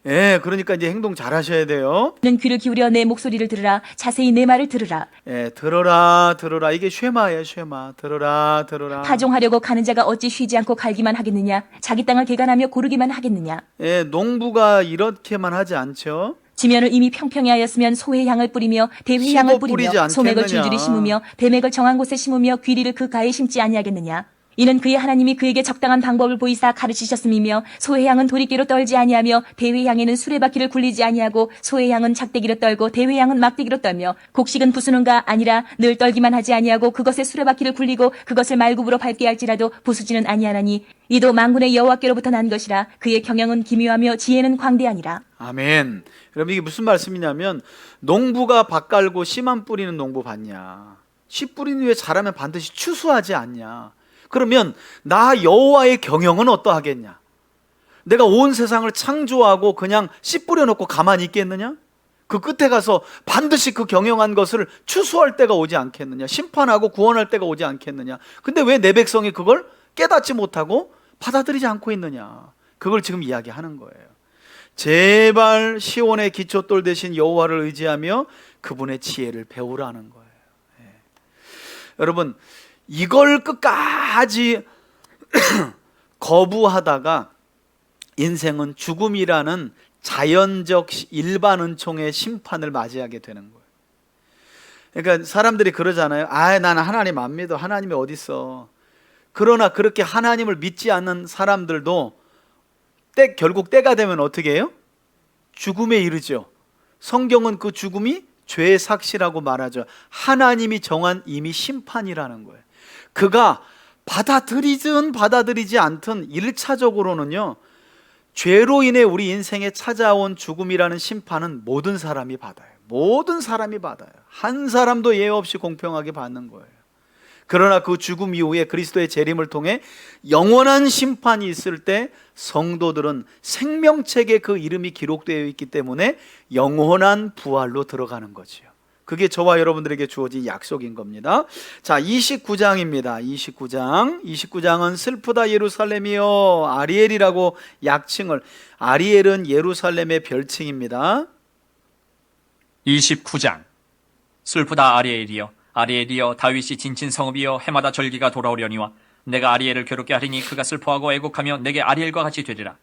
Speaker 1: 그러니까 이제 행동 잘 하셔야 돼요.
Speaker 2: 너는 귀를 기울여 내 목소리를 들으라. 자세히 내 말을 들으라.
Speaker 1: 들어라 들어라. 이게 쉐마예요. 쉐마. 들어라 들어라.
Speaker 2: 파종하려고 가는 자가 어찌 쉬지 않고 갈기만 하겠느냐. 자기 땅을 개간하며 고르기만 하겠느냐.
Speaker 1: 농부가 이렇게만 하지 않죠.
Speaker 2: 지면을 이미 평평히 하였으면 소의 향을 뿌리며 대회 향을 뿌리며 소맥을 줄줄이 심으며 대맥을 정한 곳에 심으며 귀리를 그 가에 심지 아니하겠느냐. 이는 그의 하나님이 그에게 적당한 방법을 보이사 가르치셨음이며 소의 향은 도리깨로 떨지 아니하며 대회 향에는 수레바퀴를 굴리지 아니하고 소의 향은 작대기로 떨고 대회 향은 막대기로 떨며 곡식은 부수는가 아니라 늘 떨기만 하지 아니하고 그것에 수레바퀴를 굴리고 그것을 말굽으로 밟게 할지라도 부수지는 아니하나니 이도 만군의 여호와께로부터 난 것이라. 그의 경영은 기묘하며 지혜는 광대하니라.
Speaker 1: 아멘. 여러분 이게 무슨 말씀이냐면 농부가 밭 갈고 씨만 뿌리는 농부 봤냐. 씨 뿌린 후에 자라면 반드시 추수하지 않냐. 그러면 나 여호와의 경영은 어떠하겠냐? 내가 온 세상을 창조하고 그냥 씨 뿌려놓고 가만히 있겠느냐? 그 끝에 가서 반드시 그 경영한 것을 추수할 때가 오지 않겠느냐? 심판하고 구원할 때가 오지 않겠느냐? 근데 왜 내 백성이 그걸 깨닫지 못하고 받아들이지 않고 있느냐? 그걸 지금 이야기하는 거예요. 제발 시온의 기초돌 대신 여호와를 의지하며 그분의 지혜를 배우라는 거예요. 여러분 이걸 끝까지 거부하다가 인생은 죽음이라는 자연적 일반 은총의 심판을 맞이하게 되는 거예요. 그러니까 사람들이 그러잖아요. 나는 하나님 안 믿어. 하나님이 어디 있어. 그러나 그렇게 하나님을 믿지 않는 사람들도 결국 때가 되면 어떻게 해요? 죽음에 이르죠. 성경은 그 죽음이 죄의 삭시라고 말하죠. 하나님이 정한 이미 심판이라는 거예요. 그가 받아들이든 받아들이지 않든 1차적으로는요 죄로 인해 우리 인생에 찾아온 죽음이라는 심판은 모든 사람이 받아요. 모든 사람이 받아요. 한 사람도 예외 없이 공평하게 받는 거예요. 그러나 그 죽음 이후에 그리스도의 재림을 통해 영원한 심판이 있을 때 성도들은 생명책에 그 이름이 기록되어 있기 때문에 영원한 부활로 들어가는 거지요. 그게 저와 여러분들에게 주어진 약속인 겁니다. 자, 29장입니다. 29장은 슬프다 예루살렘이여 아리엘이라고 약칭을. 아리엘은 예루살렘의 별칭입니다.
Speaker 3: 29장. 슬프다 아리엘이여 아리엘이여 다윗이 진친 성읍이여 해마다 절기가 돌아오려니와 내가 아리엘을 괴롭게 하리니 그가 슬퍼하고 애곡하며 내게 아리엘과 같이 되리라.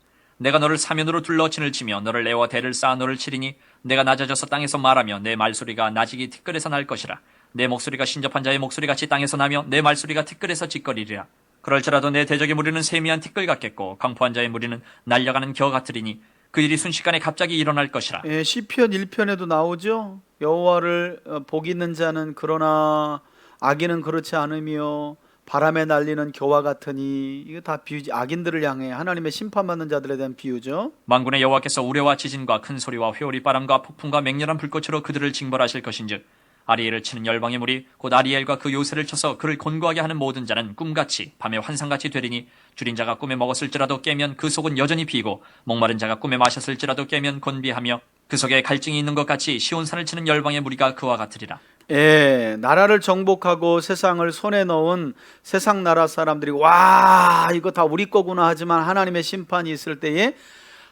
Speaker 3: 내가 너를 사면으로 둘러 진을 치며 너를 내와 대를 쌓아 너를 치리니 내가 낮아져서 땅에서 말하며 내 말소리가 나지기 티끌에서 날 것이라. 내 목소리가 신접한 자의 목소리같이 땅에서 나며 내 말소리가 티끌에서 찌꺼리리라. 그럴지라도 내 대적의 무리는 세미한 티끌 같겠고 강포한 자의 무리는 날려가는 겨 같으리니 그 일이 순식간에 갑자기 일어날 것이라.
Speaker 1: 예, 시편 1편에도 나오죠. 여호와를 복 있는 자는 그러나 악인은 그렇지 않으며 바람에 날리는 겨와 같으니, 이거 다 비유지. 악인들을 향해 하나님의 심판받는 자들에 대한 비유죠.
Speaker 3: 만군의 여호와께서 우레와 지진과 큰 소리와 회오리 바람과 폭풍과 맹렬한 불꽃으로 그들을 징벌하실 것인즉 아리엘을 치는 열방의 무리 곧 아리엘과 그 요새를 쳐서 그를 곤고하게 하는 모든 자는 꿈같이 밤에 환상같이 되리니 줄인 자가 꿈에 먹었을지라도 깨면 그 속은 여전히 비고 목마른 자가 꿈에 마셨을지라도 깨면 곤비하며 그 속에 갈증이 있는 것 같이 시온산을 치는 열방의 무리가 그와 같으리라.
Speaker 1: 예, 나라를 정복하고 세상을 손에 넣은 세상 나라 사람들이 와, 이거 다 우리 거구나 하지만 하나님의 심판이 있을 때에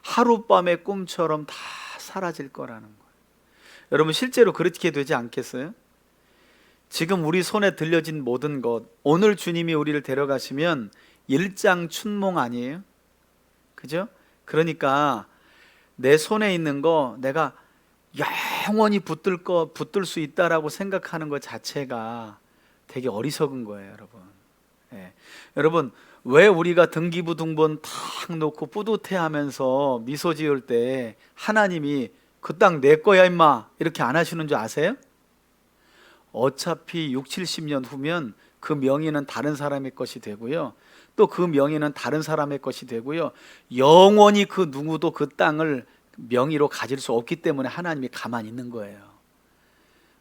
Speaker 1: 하룻밤의 꿈처럼 다 사라질 거라는 거예요. 여러분, 실제로 그렇게 되지 않겠어요? 지금 우리 손에 들려진 모든 것, 오늘 주님이 우리를 데려가시면 일장춘몽 아니에요? 그죠? 그러니까 내 손에 있는 거 내가 영원히 붙들 수 있다라고 생각하는 것 자체가 되게 어리석은 거예요, 여러분. 예. 여러분, 왜 우리가 등기부등본 탁 놓고 뿌듯해하면서 미소 지을 때 하나님이 그 땅 내 거야 임마 이렇게 안 하시는 줄 아세요? 어차피 6, 70년 후면 그 명의는 다른 사람의 것이 되고요, 또 그 명의는 다른 사람의 것이 되고요, 영원히 그 누구도 그 땅을 명의로 가질 수 없기 때문에 하나님이 가만히 있는 거예요.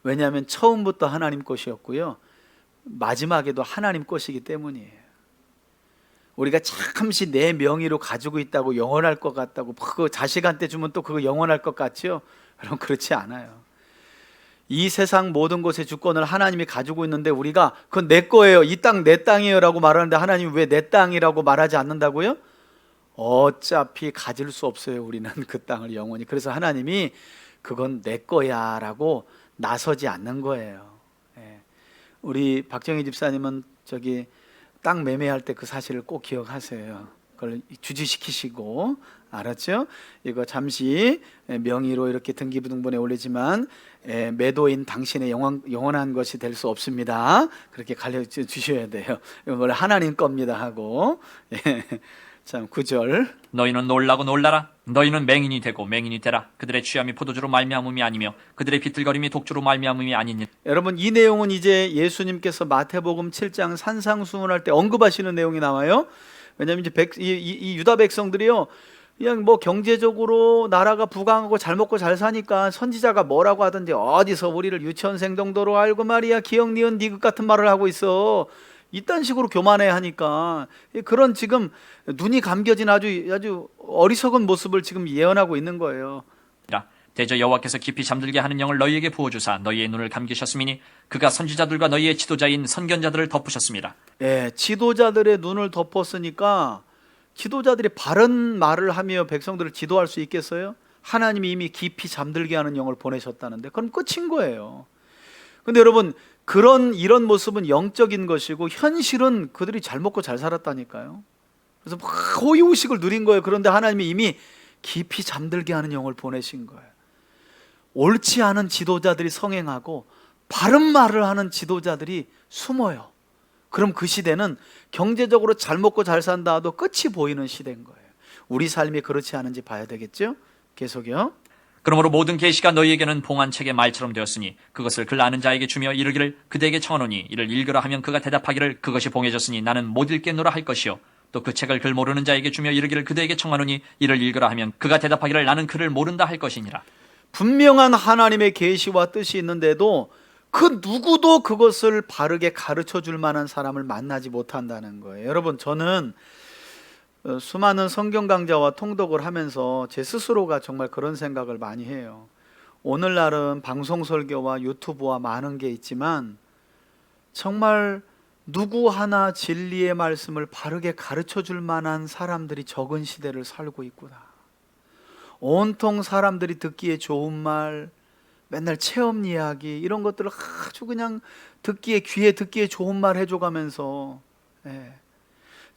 Speaker 1: 왜냐하면 처음부터 하나님 것이었고요, 마지막에도 하나님 것이기 때문이에요. 우리가 잠시 내 명의로 가지고 있다고 영원할 것 같다고 그거 자식한테 주면 또 그거 영원할 것 같죠? 여러분, 그렇지 않아요. 이 세상 모든 것의 주권을 하나님이 가지고 있는데 우리가 그건 내 거예요, 이 땅 내 땅이에요 라고 말하는데 하나님이 왜 내 땅이라고 말하지 않는다고요? 어차피 가질 수 없어요, 우리는 그 땅을 영원히. 그래서 하나님이 그건 내 거야 라고 나서지 않는 거예요. 예. 우리 박정희 집사님은 저기 땅 매매할 때 그 사실을 꼭 기억하세요. 그걸 주지시키시고, 알았죠? 이거 잠시 명의로 이렇게 등기부등본에 올리지만 매도인 당신의 영원한 것이 될 수 없습니다. 그렇게 가르쳐주셔야 돼요. 이건 하나님 겁니다 하고. 참 9절.
Speaker 3: 너희는 놀라고 놀라라. 너희는 맹인이 되고 맹인이 되라. 그들의 취함이 포도주로 말미암음이 아니며 그들의 비틀거림이 독주로 말미암음이 아니니.
Speaker 1: 여러분, 이 내용은 이제 예수님께서 마태복음 7장 산상수훈할 때 언급하시는 내용이 나와요. 왜냐하면 이제 이 유다 백성들이요, 그냥 뭐 경제적으로 나라가 부강하고 잘 먹고 잘 사니까 선지자가 뭐라고 하든지 어디서 우리를 유치원생 정도로 알고 말이야 기억 니은 니귿 같은 말을 하고 있어, 이딴 식으로 교만해 하니까 그런 지금 눈이 감겨진 아주 어리석은 모습을 지금 예언하고 있는 거예요.
Speaker 3: 대저 여호와께서 깊이 잠들게 하는 영을 너희에게 부어주사 너희의 눈을 감기셨음이니 그가 선지자들과 너희의 지도자인 선견자들을 덮으셨습니다.
Speaker 1: 예, 지도자들의 눈을 덮었으니까 지도자들이 바른 말을 하며 백성들을 지도할 수 있겠어요? 하나님이 이미 깊이 잠들게 하는 영을 보내셨다는데 그럼 끝인 거예요. 근데 여러분, 이런 모습은 영적인 것이고 현실은 그들이 잘 먹고 잘 살았다니까요. 그래서 막 호의호식을 누린 거예요. 그런데 하나님이 이미 깊이 잠들게 하는 영을 보내신 거예요. 옳지 않은 지도자들이 성행하고 바른 말을 하는 지도자들이 숨어요. 그럼 그 시대는 경제적으로 잘 먹고 잘 산다 해도 끝이 보이는 시대인 거예요. 우리 삶이 그렇지 않은지 봐야 되겠죠? 계속요.
Speaker 3: 그러므로 모든 계시가 너희에게는 봉한 책의 말처럼 되었으니 그것을 글 아는 자에게 주며 이르기를 그대에게 청하노니 이를 읽으라 하면 그가 대답하기를 그것이 봉해졌으니 나는 못 읽겠노라 할 것이요 또 그 책을 글 모르는 자에게 주며 이르기를 그대에게 청하노니 이를 읽으라 하면 그가 대답하기를 나는 글을 모른다 할 것이니라.
Speaker 1: 분명한 하나님의 계시와 뜻이 있는데도 그 누구도 그것을 바르게 가르쳐 줄 만한 사람을 만나지 못한다는 거예요. 여러분, 저는 수많은 성경 강좌와 통독을 하면서 제 스스로가 정말 그런 생각을 많이 해요. 오늘날은 방송 설교와 유튜브와 많은 게 있지만 정말 누구 하나 진리의 말씀을 바르게 가르쳐 줄 만한 사람들이 적은 시대를 살고 있구나. 온통 사람들이 듣기에 좋은 말, 맨날 체험 이야기 이런 것들을 아주 그냥 귀에 듣기에 좋은 말 해줘가면서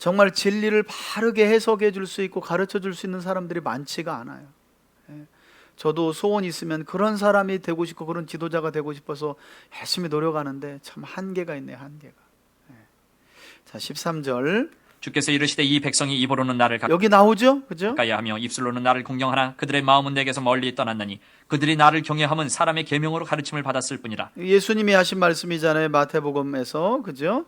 Speaker 1: 정말 진리를 바르게 해석해 줄 수 있고 가르쳐 줄 수 있는 사람들이 많지가 않아요. 저도 소원이 있으면 그런 사람이 되고 싶고 그런 지도자가 되고 싶어서 열심히 노력하는데 참 한계가 있네요. 한계가. 자, 13절
Speaker 3: 주께서 이르시되 이 백성이 입으로는 나를
Speaker 1: 여기 나오죠? 그죠?
Speaker 3: 가까이 하며 입술로는 나를 공경하나 그들의 마음은 내게서 멀리 떠났나니 그들이 나를 경외함은 사람의 계명으로 가르침을 받았을 뿐이라.
Speaker 1: 예수님이 하신 말씀이잖아요. 마태복음에서. 그죠?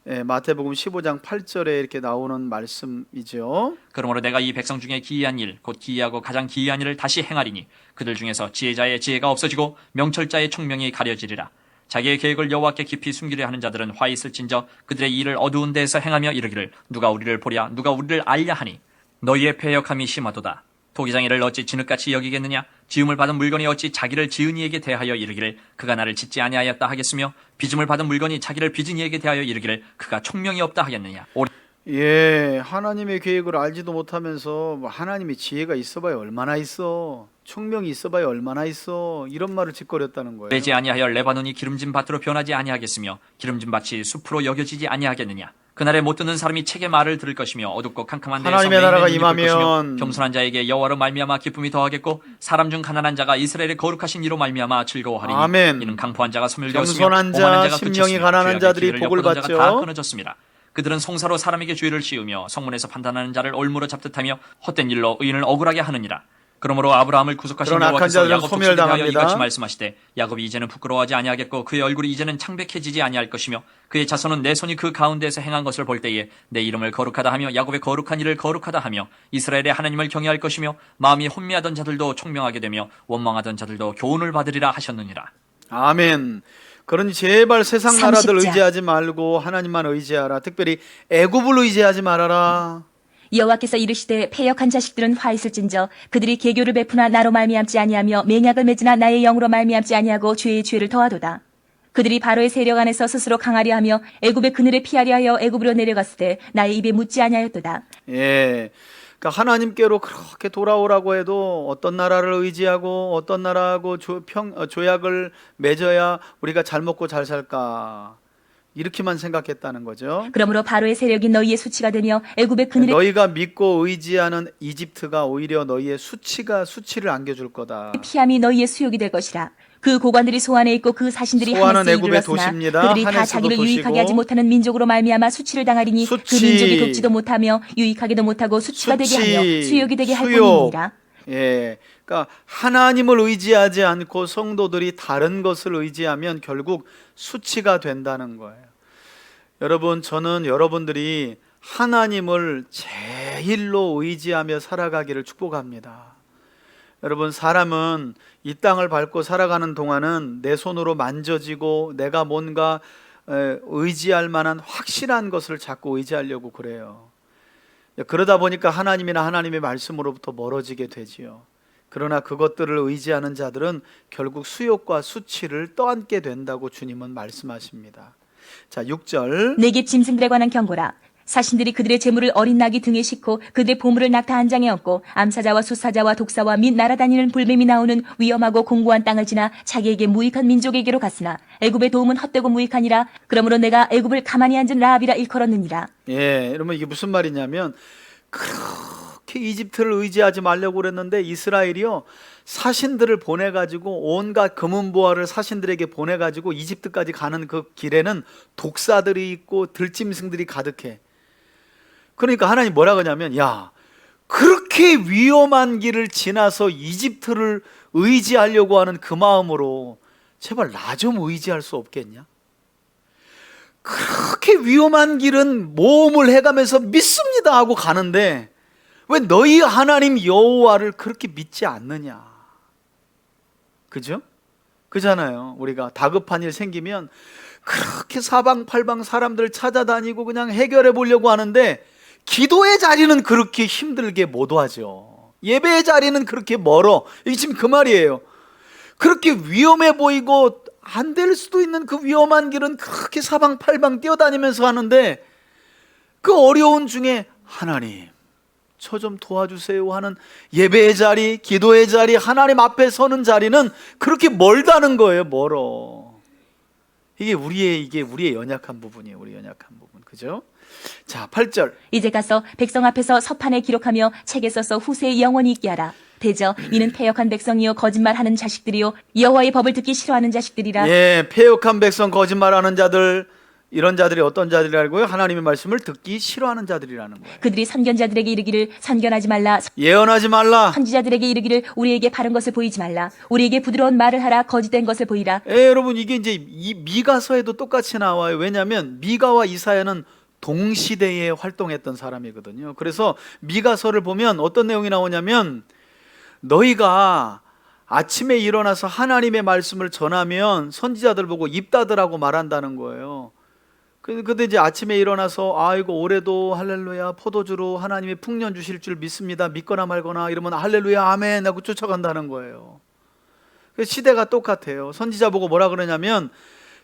Speaker 1: 마태복음 15장 8절에 이렇게 나오는 말씀이죠.
Speaker 3: 그러므로 내가 이 백성 중에 기이한 일, 곧 기이하고 가장 기이한 일을 다시 행하리니 그들 중에서 지혜자의 지혜가 없어지고 명철자의 총명이 가려지리라. 자기의 계획을 여호와께 깊이 숨기려 하는 자들은 화 있을진저 그들의 일을 어두운 데에서 행하며 이르기를 누가 우리를 보랴 누가 우리를 알랴 하니 너희의 패역함이 심하도다. 토기장이를 어찌 진흙같이 여기겠느냐? 지음을 받은 물건이 어찌 자기를 지은 이에게 대하여 이르기를 그가 나를 짓지 아니하였다 하겠으며 빚음을 받은 물건이 자기를 빚은 이에게 대하여 이르기를 그가 총명이 없다 하겠느냐?
Speaker 1: 하나님의 계획을 알지도 못하면서 하나님의 지혜가 있어봐야 얼마나 있어, 총명이 있어봐야 얼마나 있어, 이런 말을 짓거렸다는 거예요.
Speaker 3: 되지 아니하여 레바논이 기름진 밭으로 변하지 아니하겠으며 기름진 밭이 숲으로 여겨지지 아니하겠느냐? 그날에 못 듣는 사람이 책의 말을 들을 것이며 어둡고 캄캄한 데에서
Speaker 1: 하나님의 나라가
Speaker 3: 맹인의 눈이 볼 것이며
Speaker 1: 임하면
Speaker 3: 겸손한 자에게 여호와로 말미암아 기쁨이 더하겠고 사람 중 가난한 자가 이스라엘의 거룩하신 이로 말미암아 즐거워하리니
Speaker 1: 아멘.
Speaker 3: 이는 강포한 자가 소멸되었으며
Speaker 1: 겸손한 자,
Speaker 3: 오만한 자가
Speaker 1: 심령이
Speaker 3: 그쳤으며
Speaker 1: 가난한
Speaker 3: 죄악의
Speaker 1: 자들이
Speaker 3: 기회를
Speaker 1: 복을
Speaker 3: 엿보던 자가
Speaker 1: 받죠.
Speaker 3: 다 끊어졌습니다. 그들은 송사로 사람에게 죄를 씌우며 성문에서 판단하는 자를 올무로 잡듯하며 헛된 일로 의인을 억울하게 하느니라. 그러므로 아브라함을 구속하신
Speaker 1: 그런 악한
Speaker 3: 여호와께서
Speaker 1: 자들은
Speaker 3: 야곱 족속에 대하여
Speaker 1: 소멸당합니다.
Speaker 3: 이같이 말씀하시되 야곱이 이제는 부끄러워하지 아니하겠고 그의 얼굴이 이제는 창백해지지 아니할 것이며 그의 자손은 내 손이 그 가운데에서 행한 것을 볼 때에 내 이름을 거룩하다 하며 야곱의 거룩한 일을 거룩하다 하며 이스라엘의 하나님을 경외할 것이며 마음이 혼미하던 자들도 총명하게 되며 원망하던 자들도 교훈을 받으리라 하셨느니라.
Speaker 1: 아멘. 그러니 제발 세상
Speaker 2: 30절.
Speaker 1: 나라들 의지하지 말고 하나님만 의지하라. 특별히 애굽을 의지하지 말아라.
Speaker 2: 여호와께서 이르시되 패역한 자식들은 화 있을진저 그들이 계교를 베푸나 나로 말미암지 아니하며 맹약을 맺으나 나의 영으로 말미암지 아니하고 죄의 죄를 더하도다. 그들이 바로의 세력 안에서 스스로 강하려 하며 애굽의 그늘에 피하려 하여 애굽으로 내려갔을 때 나의 입에 묻지 아니하였도다.
Speaker 1: 그러니까 하나님께로 그렇게 돌아오라고 해도 어떤 나라를 의지하고 어떤 나라하고 조약을 맺어야 우리가 잘 먹고 잘 살까, 이렇게만 생각했다는 거죠.
Speaker 2: 그러므로 바로의 세력이 너희의 수치가 되며 애굽의 그늘에
Speaker 1: 너희가 믿고 의지하는 이집트가 오히려 너희의 수치를 안겨줄 거다.
Speaker 2: 피함이 너희의 수욕이 될 것이라. 그 고관들이 소안에 있고 그 사신들이
Speaker 1: 소안은
Speaker 2: 하네스에
Speaker 1: 애굽의
Speaker 2: 이르렀으나
Speaker 1: 도시입니다.
Speaker 2: 그들이 다
Speaker 1: 하네스도
Speaker 2: 자기를
Speaker 1: 도시고.
Speaker 2: 유익하게 하지 못하는 민족으로 말미암아 수치를 당하리니 그
Speaker 1: 수치.
Speaker 2: 민족이 돕지도 못하며 유익하게도 못하고 수치가 되게 하며 수욕이 되게 할
Speaker 1: 수욕.
Speaker 2: 뿐이니라.
Speaker 1: 그러니까 하나님을 의지하지 않고 성도들이 다른 것을 의지하면 결국 수치가 된다는 거예요. 여러분, 저는 여러분들이 하나님을 제일로 의지하며 살아가기를 축복합니다. 여러분, 사람은 이 땅을 밟고 살아가는 동안은 내 손으로 만져지고 내가 뭔가 의지할 만한 확실한 것을 자꾸 의지하려고 그래요. 그러다 보니까 하나님이나 하나님의 말씀으로부터 멀어지게 되지요. 그러나 그것들을 의지하는 자들은 결국 수욕과 수치를 떠안게 된다고 주님은 말씀하십니다. 자, 6절.
Speaker 2: 내게 짐승들에 관한 경고라. 사신들이 그들의 재물을 어린 낙이 등에 싣고 그들의 보물을 낙타 한 장에 얹고 암사자와 수사자와 독사와 및 날아다니는 불뱀이 나오는 위험하고 공고한 땅을 지나 자기에게 무익한 민족에게로 갔으나 애굽의 도움은 헛되고 무익하니라. 그러므로 내가 애굽을 가만히 앉은 라합이라 일컬었느니라.
Speaker 1: 여러분, 이게 무슨 말이냐면 그렇게 이집트를 의지하지 말려고 그랬는데 이스라엘이요, 사신들을 보내가지고 온갖 금은보화를 사신들에게 보내가지고 이집트까지 가는 그 길에는 독사들이 있고 들짐승들이 가득해. 그러니까 하나님 뭐라 그러냐면, 야, 그렇게 위험한 길을 지나서 이집트를 의지하려고 하는 그 마음으로 제발 나 좀 의지할 수 없겠냐? 그렇게 위험한 길은 모험을 해가면서 믿습니다 하고 가는데 왜 너희 하나님 여호와를 그렇게 믿지 않느냐? 그죠? 그잖아요. 우리가 다급한 일 생기면 그렇게 사방팔방 사람들 찾아다니고 그냥 해결해 보려고 하는데 기도의 자리는 그렇게 힘들게 못 하죠. 예배의 자리는 그렇게 멀어. 이게 지금 그 말이에요. 그렇게 위험해 보이고 안 될 수도 있는 그 위험한 길은 그렇게 사방팔방 뛰어다니면서 하는데 그 어려운 중에 하나님 저 좀 도와주세요 하는 예배의 자리, 기도의 자리, 하나님 앞에 서는 자리는 그렇게 멀다는 거예요. 멀어. 이게 우리의 연약한 부분이에요. 우리 연약한 부분. 그죠? 자, 8절.
Speaker 2: 이제 가서 백성 앞에서 서판에 기록하며 책에 써서 후세에 영원히 있게 하라. 대저 이는 패역한 백성이요 거짓말하는 자식들이요 여호와의 법을 듣기 싫어하는 자식들이라.
Speaker 1: 예, 패역한 백성, 거짓말하는 자들, 이런 자들이 어떤 자들이라고요? 하나님의 말씀을 듣기 싫어하는 자들이라는 거예요.
Speaker 2: 그들이 선견자들에게 이르기를 선견하지 말라.
Speaker 1: 예언하지 말라.
Speaker 2: 선지자들에게 이르기를 우리에게 바른 것을 보이지 말라. 우리에게 부드러운 말을 하라. 거짓된 것을 보이라.
Speaker 1: 예, 여러분 이게 이제 이 미가서에도 똑같이 나와요. 왜냐하면 미가와 이사야는 동시대에 활동했던 사람이거든요. 그래서 미가서를 보면 어떤 내용이 나오냐면 너희가 아침에 일어나서 하나님의 말씀을 전하면 선지자들 보고 입 닫으라고 말한다는 거예요. 근데 이제 아침에 일어나서 아이고 올해도 할렐루야 포도주로 하나님이 풍년 주실 줄 믿습니다. 믿거나 말거나 이러면 할렐루야 아멘 하고 쫓아간다는 거예요. 시대가 똑같아요. 선지자 보고 뭐라 그러냐면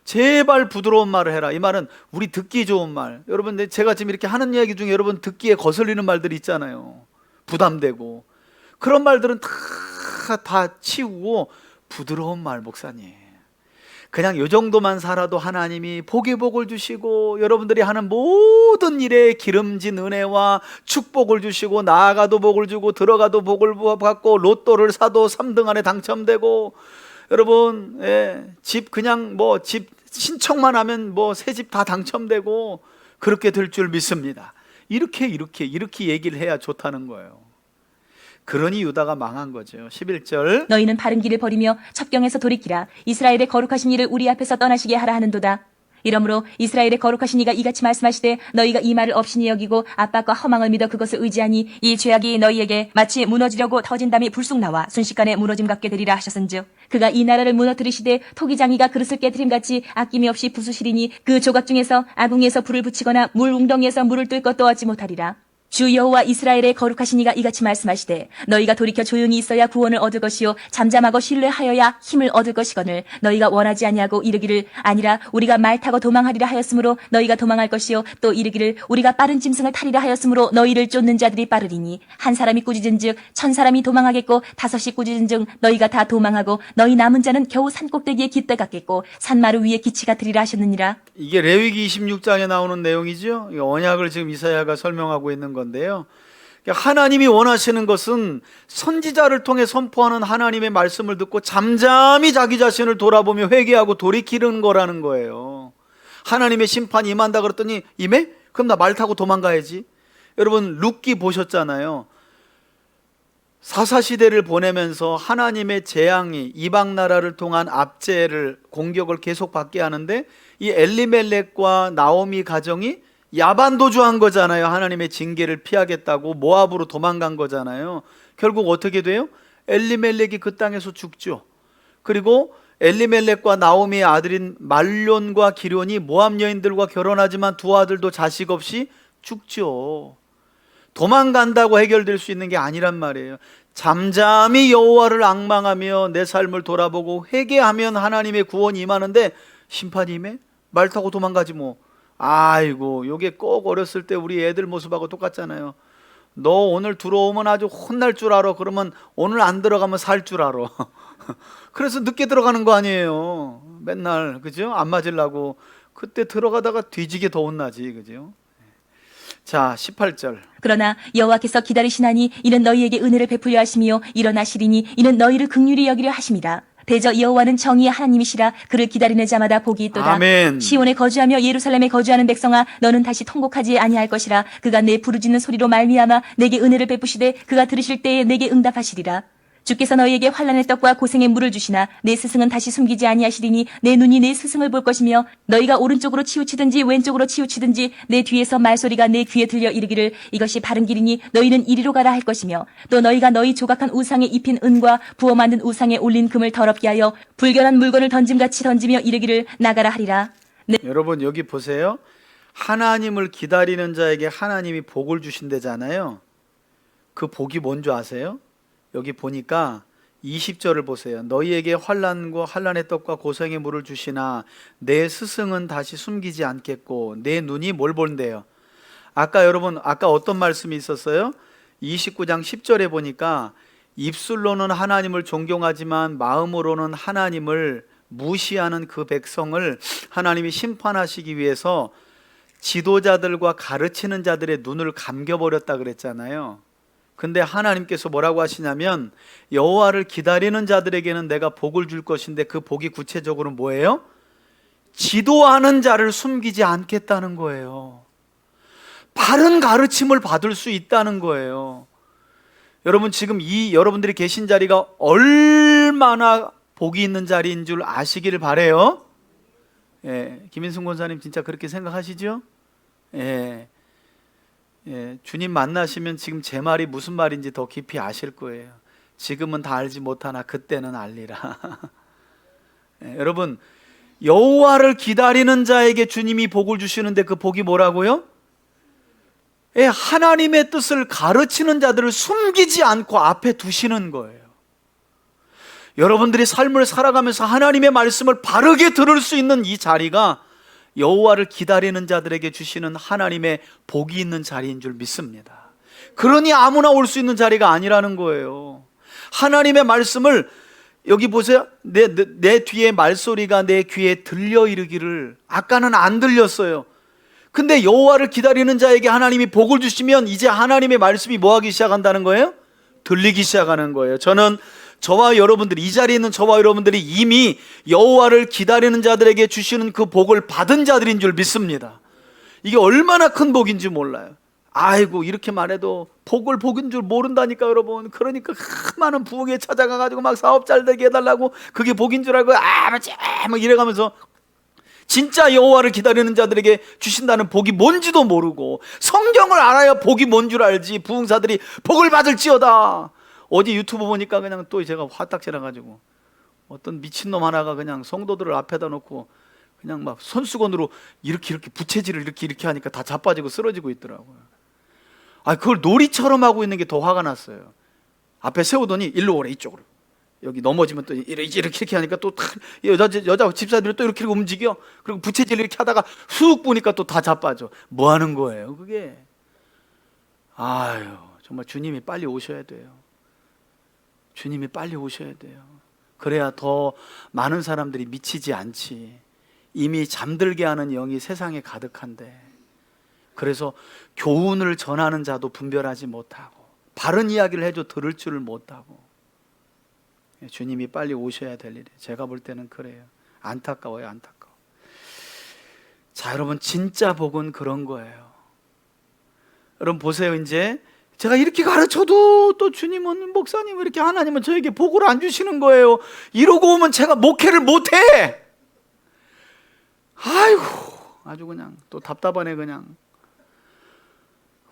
Speaker 1: 제발 부드러운 말을 해라. 이 말은 우리 듣기 좋은 말. 여러분 제가 지금 이렇게 하는 이야기 중에 여러분 듣기에 거슬리는 말들이 있잖아요. 부담되고 그런 말들은 다 치우고 부드러운 말 목사님. 그냥 요 정도만 살아도 하나님이 복에 복을 주시고 여러분들이 하는 모든 일에 기름진 은혜와 축복을 주시고 나아가도 복을 주고 들어가도 복을 받고 로또를 사도 3등 안에 당첨되고 여러분 집 그냥 집 신청만 하면 새 집 다 당첨되고 그렇게 될 줄 믿습니다. 이렇게 얘기를 해야 좋다는 거예요. 그러니 유다가 망한 거죠. 11절.
Speaker 2: 너희는 바른 길을 버리며 첩경에서 돌이키라. 이스라엘의 거룩하신 이를 우리 앞에서 떠나시게 하라 하는도다. 이러므로 이스라엘의 거룩하신 이가 이같이 말씀하시되 너희가 이 말을 업신이 여기고 압박과 허망을 믿어 그것을 의지하니 이 죄악이 너희에게 마치 무너지려고 터진 담이 불쑥 나와 순식간에 무너짐 같게 되리라 하셨은즉 그가 이 나라를 무너뜨리시되 토기장이가 그릇을 깨트림같이 아낌이 없이 부수시리니 그 조각 중에서 아궁이에서 불을 붙이거나 물 웅덩이에서 물을 뜰 것도 얻지 못하리라. 주 여호와 이스라엘의 거룩하신 이가 이같이 말씀하시되 너희가 돌이켜 조용히 있어야 구원을 얻을 것이요 잠잠하고 신뢰하여야 힘을 얻을 것이거늘 너희가 원하지 아니하고 이르기를 아니라 우리가 말 타고 도망하리라 하였으므로 너희가 도망할 것이요 또 이르기를 우리가 빠른 짐승을 타리라 하였으므로 너희를 쫓는 자들이 빠르리니 한 사람이 꾸짖은즉 1000사람이 도망하겠고 5이 꾸짖은즉 너희가 다 도망하고 너희 남은 자는 겨우 산꼭대기에 깃대 같겠고 산마루 위에 기치 같으리라 하셨느니라.
Speaker 1: 이게 레위기 26장에 나오는 내용이죠. 언약을 지금 이사야가 설명하고 있는 건데요. 하나님이 원하시는 것은 선지자를 통해 선포하는 하나님의 말씀을 듣고 잠잠히 자기 자신을 돌아보며 회개하고 돌이키는 거라는 거예요. 하나님의 심판이 임한다 그랬더니 임해? 그럼 나 말 타고 도망가야지. 여러분 룻기 보셨잖아요. 사사시대를 보내면서 하나님의 재앙이 이방 나라를 통한 압제를 공격을 계속 받게 하는데 이 엘리멜렉과 나오미 가정이 야반도주한 거잖아요. 하나님의 징계를 피하겠다고 모압으로 도망간 거잖아요. 결국 어떻게 돼요? 엘리멜렉이 그 땅에서 죽죠. 그리고 엘리멜렉과 나오미의 아들인 말론과 기론이 모압 여인들과 결혼하지만 두 아들도 자식 없이 죽죠. 도망간다고 해결될 수 있는 게 아니란 말이에요. 잠잠히 여호와를 앙망하며 내 삶을 돌아보고 회개하면 하나님의 구원이 임하는데 심판이 임해? 말 타고 도망가지 뭐. 아이고 요게 꼭 어렸을 때 우리 애들 모습하고 똑같잖아요. 너 오늘 들어오면 아주 혼날 줄 알아. 그러면 오늘 안 들어가면 살 줄 알아. 그래서 늦게 들어가는 거 아니에요. 맨날 그죠? 안 맞으려고. 그때 들어가다가 뒤지게 더 혼나지 그죠? 자 18절.
Speaker 2: 그러나 여호와께서 기다리시나니 이는 너희에게 은혜를 베풀려 하시며 일어나시리니 이는 너희를 긍휼히 여기려 하심이라. 대저 여호와는 정의의 하나님이시라. 그를 기다리는 자마다 복이 있도다.
Speaker 1: 아멘.
Speaker 2: 시온에 거주하며 예루살렘에 거주하는 백성아 너는 다시 통곡하지 아니할 것이라. 그가 내 부르짖는 소리로 말미암아 내게 은혜를 베푸시되 그가 들으실 때에 내게 응답하시리라. 주께서 너희에게 환난의 떡과 고생의 물을 주시나 내 스승은 다시 숨기지 아니하시리니 내 눈이 내 스승을 볼 것이며 너희가 오른쪽으로 치우치든지 왼쪽으로 치우치든지 내 뒤에서 말소리가 내 귀에 들려 이르기를 이것이 바른 길이니 너희는 이리로 가라 할 것이며 또 너희가 너희 조각한 우상에 입힌 은과 부어 만든 우상에 올린 금을 더럽게 하여 불결한 물건을 던짐같이 던지며 이르기를 나가라 하리라.
Speaker 1: 여러분 여기 보세요. 하나님을 기다리는 자에게 하나님이 복을 주신대잖아요. 그 복이 뭔지 아세요? 여기 보니까 20절을 보세요. 너희에게 환난과 환난의 떡과 고생의 물을 주시나 내 스승은 다시 숨기지 않겠고 내 눈이 뭘 본대요? 여러분 어떤 말씀이 있었어요? 29장 10절에 보니까 입술로는 하나님을 존경하지만 마음으로는 하나님을 무시하는 그 백성을 하나님이 심판하시기 위해서 지도자들과 가르치는 자들의 눈을 감겨버렸다 그랬잖아요. 근데 하나님께서 뭐라고 하시냐면 여호와를 기다리는 자들에게는 내가 복을 줄 것인데 그 복이 구체적으로 뭐예요? 지도하는 자를 숨기지 않겠다는 거예요. 바른 가르침을 받을 수 있다는 거예요. 여러분, 지금 이 여러분들이 계신 자리가 얼마나 복이 있는 자리인 줄 아시기를 바라요. 예, 김인승 권사님 진짜 그렇게 생각하시죠? 예, 주님 만나시면 지금 제 말이 무슨 말인지 더 깊이 아실 거예요. 지금은 다 알지 못하나 그때는 알리라. 예, 여러분, 여호와를 기다리는 자에게 주님이 복을 주시는데 그 복이 뭐라고요? 예, 하나님의 뜻을 가르치는 자들을 숨기지 않고 앞에 두시는 거예요. 여러분들이 삶을 살아가면서 하나님의 말씀을 바르게 들을 수 있는 이 자리가 여호와를 기다리는 자들에게 주시는 하나님의 복이 있는 자리인 줄 믿습니다. 그러니 아무나 올 수 있는 자리가 아니라는 거예요. 하나님의 말씀을 여기 보세요. 내 뒤에 말소리가 내 귀에 들려 이르기를. 아까는 안 들렸어요. 근데 여호와를 기다리는 자에게 하나님이 복을 주시면 이제 하나님의 말씀이 뭐 하기 시작한다는 거예요? 들리기 시작하는 거예요. 저는 저와 여러분들이, 이 자리에 있는 저와 여러분들이 이미 여호와를 기다리는 자들에게 주시는 그 복을 받은 자들인 줄 믿습니다. 이게 얼마나 큰 복인지 몰라요. 아이고, 이렇게 말해도 복인 줄 모른다니까 여러분. 그러니까 많은 부흥에 찾아가가지고 막 사업 잘 되게 해달라고 그게 복인 줄 알고 아버지 막 이래가면서 진짜 여호와를 기다리는 자들에게 주신다는 복이 뭔지도 모르고 성경을 알아야 복이 뭔 줄 알지. 부흥사들이 복을 받을지어다. 어제 유튜브 보니까 그냥 또 제가 화딱 지나가지고 어떤 미친놈 하나가 그냥 성도들을 앞에다 놓고 그냥 막 손수건으로 이렇게 부채질을 이렇게 하니까 다 자빠지고 쓰러지고 있더라고요. 아, 그걸 놀이처럼 하고 있는 게 더 화가 났어요. 앞에 세우더니 일로 오래, 이쪽으로. 여기 넘어지면 또 이렇게 하니까 또 여자 집사들이 또 이렇게 움직여. 그리고 부채질 이렇게 하다가 훅 보니까 또 다 자빠져. 뭐 하는 거예요 그게? 아유, 정말 주님이 빨리 오셔야 돼요. 주님이 빨리 오셔야 돼요. 그래야 더 많은 사람들이 미치지 않지. 이미 잠들게 하는 영이 세상에 가득한데, 그래서 교훈을 전하는 자도 분별하지 못하고 바른 이야기를 해도 들을 줄을 못하고. 주님이 빨리 오셔야 될 일이에요. 제가 볼 때는 그래요. 안타까워요, 안타까워. 자, 여러분, 진짜 복은 그런 거예요. 여러분 보세요. 이제 제가 이렇게 가르쳐도 또 주님은, 목사님, 이렇게 하나님은 저에게 복을 안 주시는 거예요. 이러고 오면 제가 목회를 못해. 아이고, 아주 그냥 또 답답하네 그냥.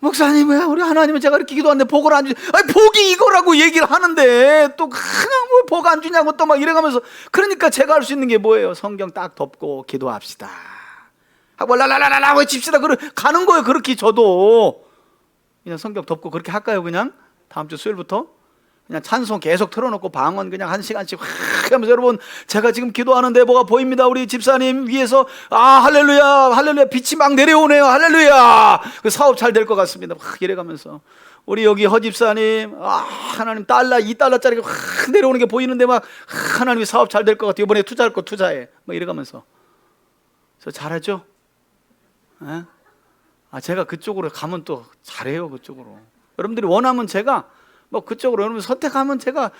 Speaker 1: 목사님, 왜 우리 하나님은 제가 이렇게 기도하는데 복을 안 주지? 아니, 복이 이거라고 얘기를 하는데 또 그냥 뭐 복 안 주냐고 또 막 이래가면서. 그러니까 제가 할 수 있는 게 뭐예요? 성경 딱 덮고 기도합시다 하고 랄랄랄라 외칩시다. 가는 거예요. 그렇게 저도 그냥 성경 덮고 그렇게 할까요? 그냥 다음 주 수요일부터 그냥 찬송 계속 틀어놓고 방언 그냥 1시간씩 확 하면서, 여러분 제가 지금 기도하는데 뭐가 보입니다. 우리 집사님 위에서 할렐루야 할렐루야 빛이 막 내려오네요. 할렐루야, 그 사업 잘 될 것 같습니다. 막 이래가면서 우리 여기 허 집사님 하나님 달러 2달러짜리가 확 내려오는 게 보이는데 막 하나님이 사업 잘 될 것 같아요. 이번에 투자할 거 투자해 막 이래가면서. 그래서 잘하죠? 에? 제가 그쪽으로 가면 또 잘해요. 그쪽으로 여러분들이 원하면 제가 뭐 그쪽으로 여러분 선택하면 제가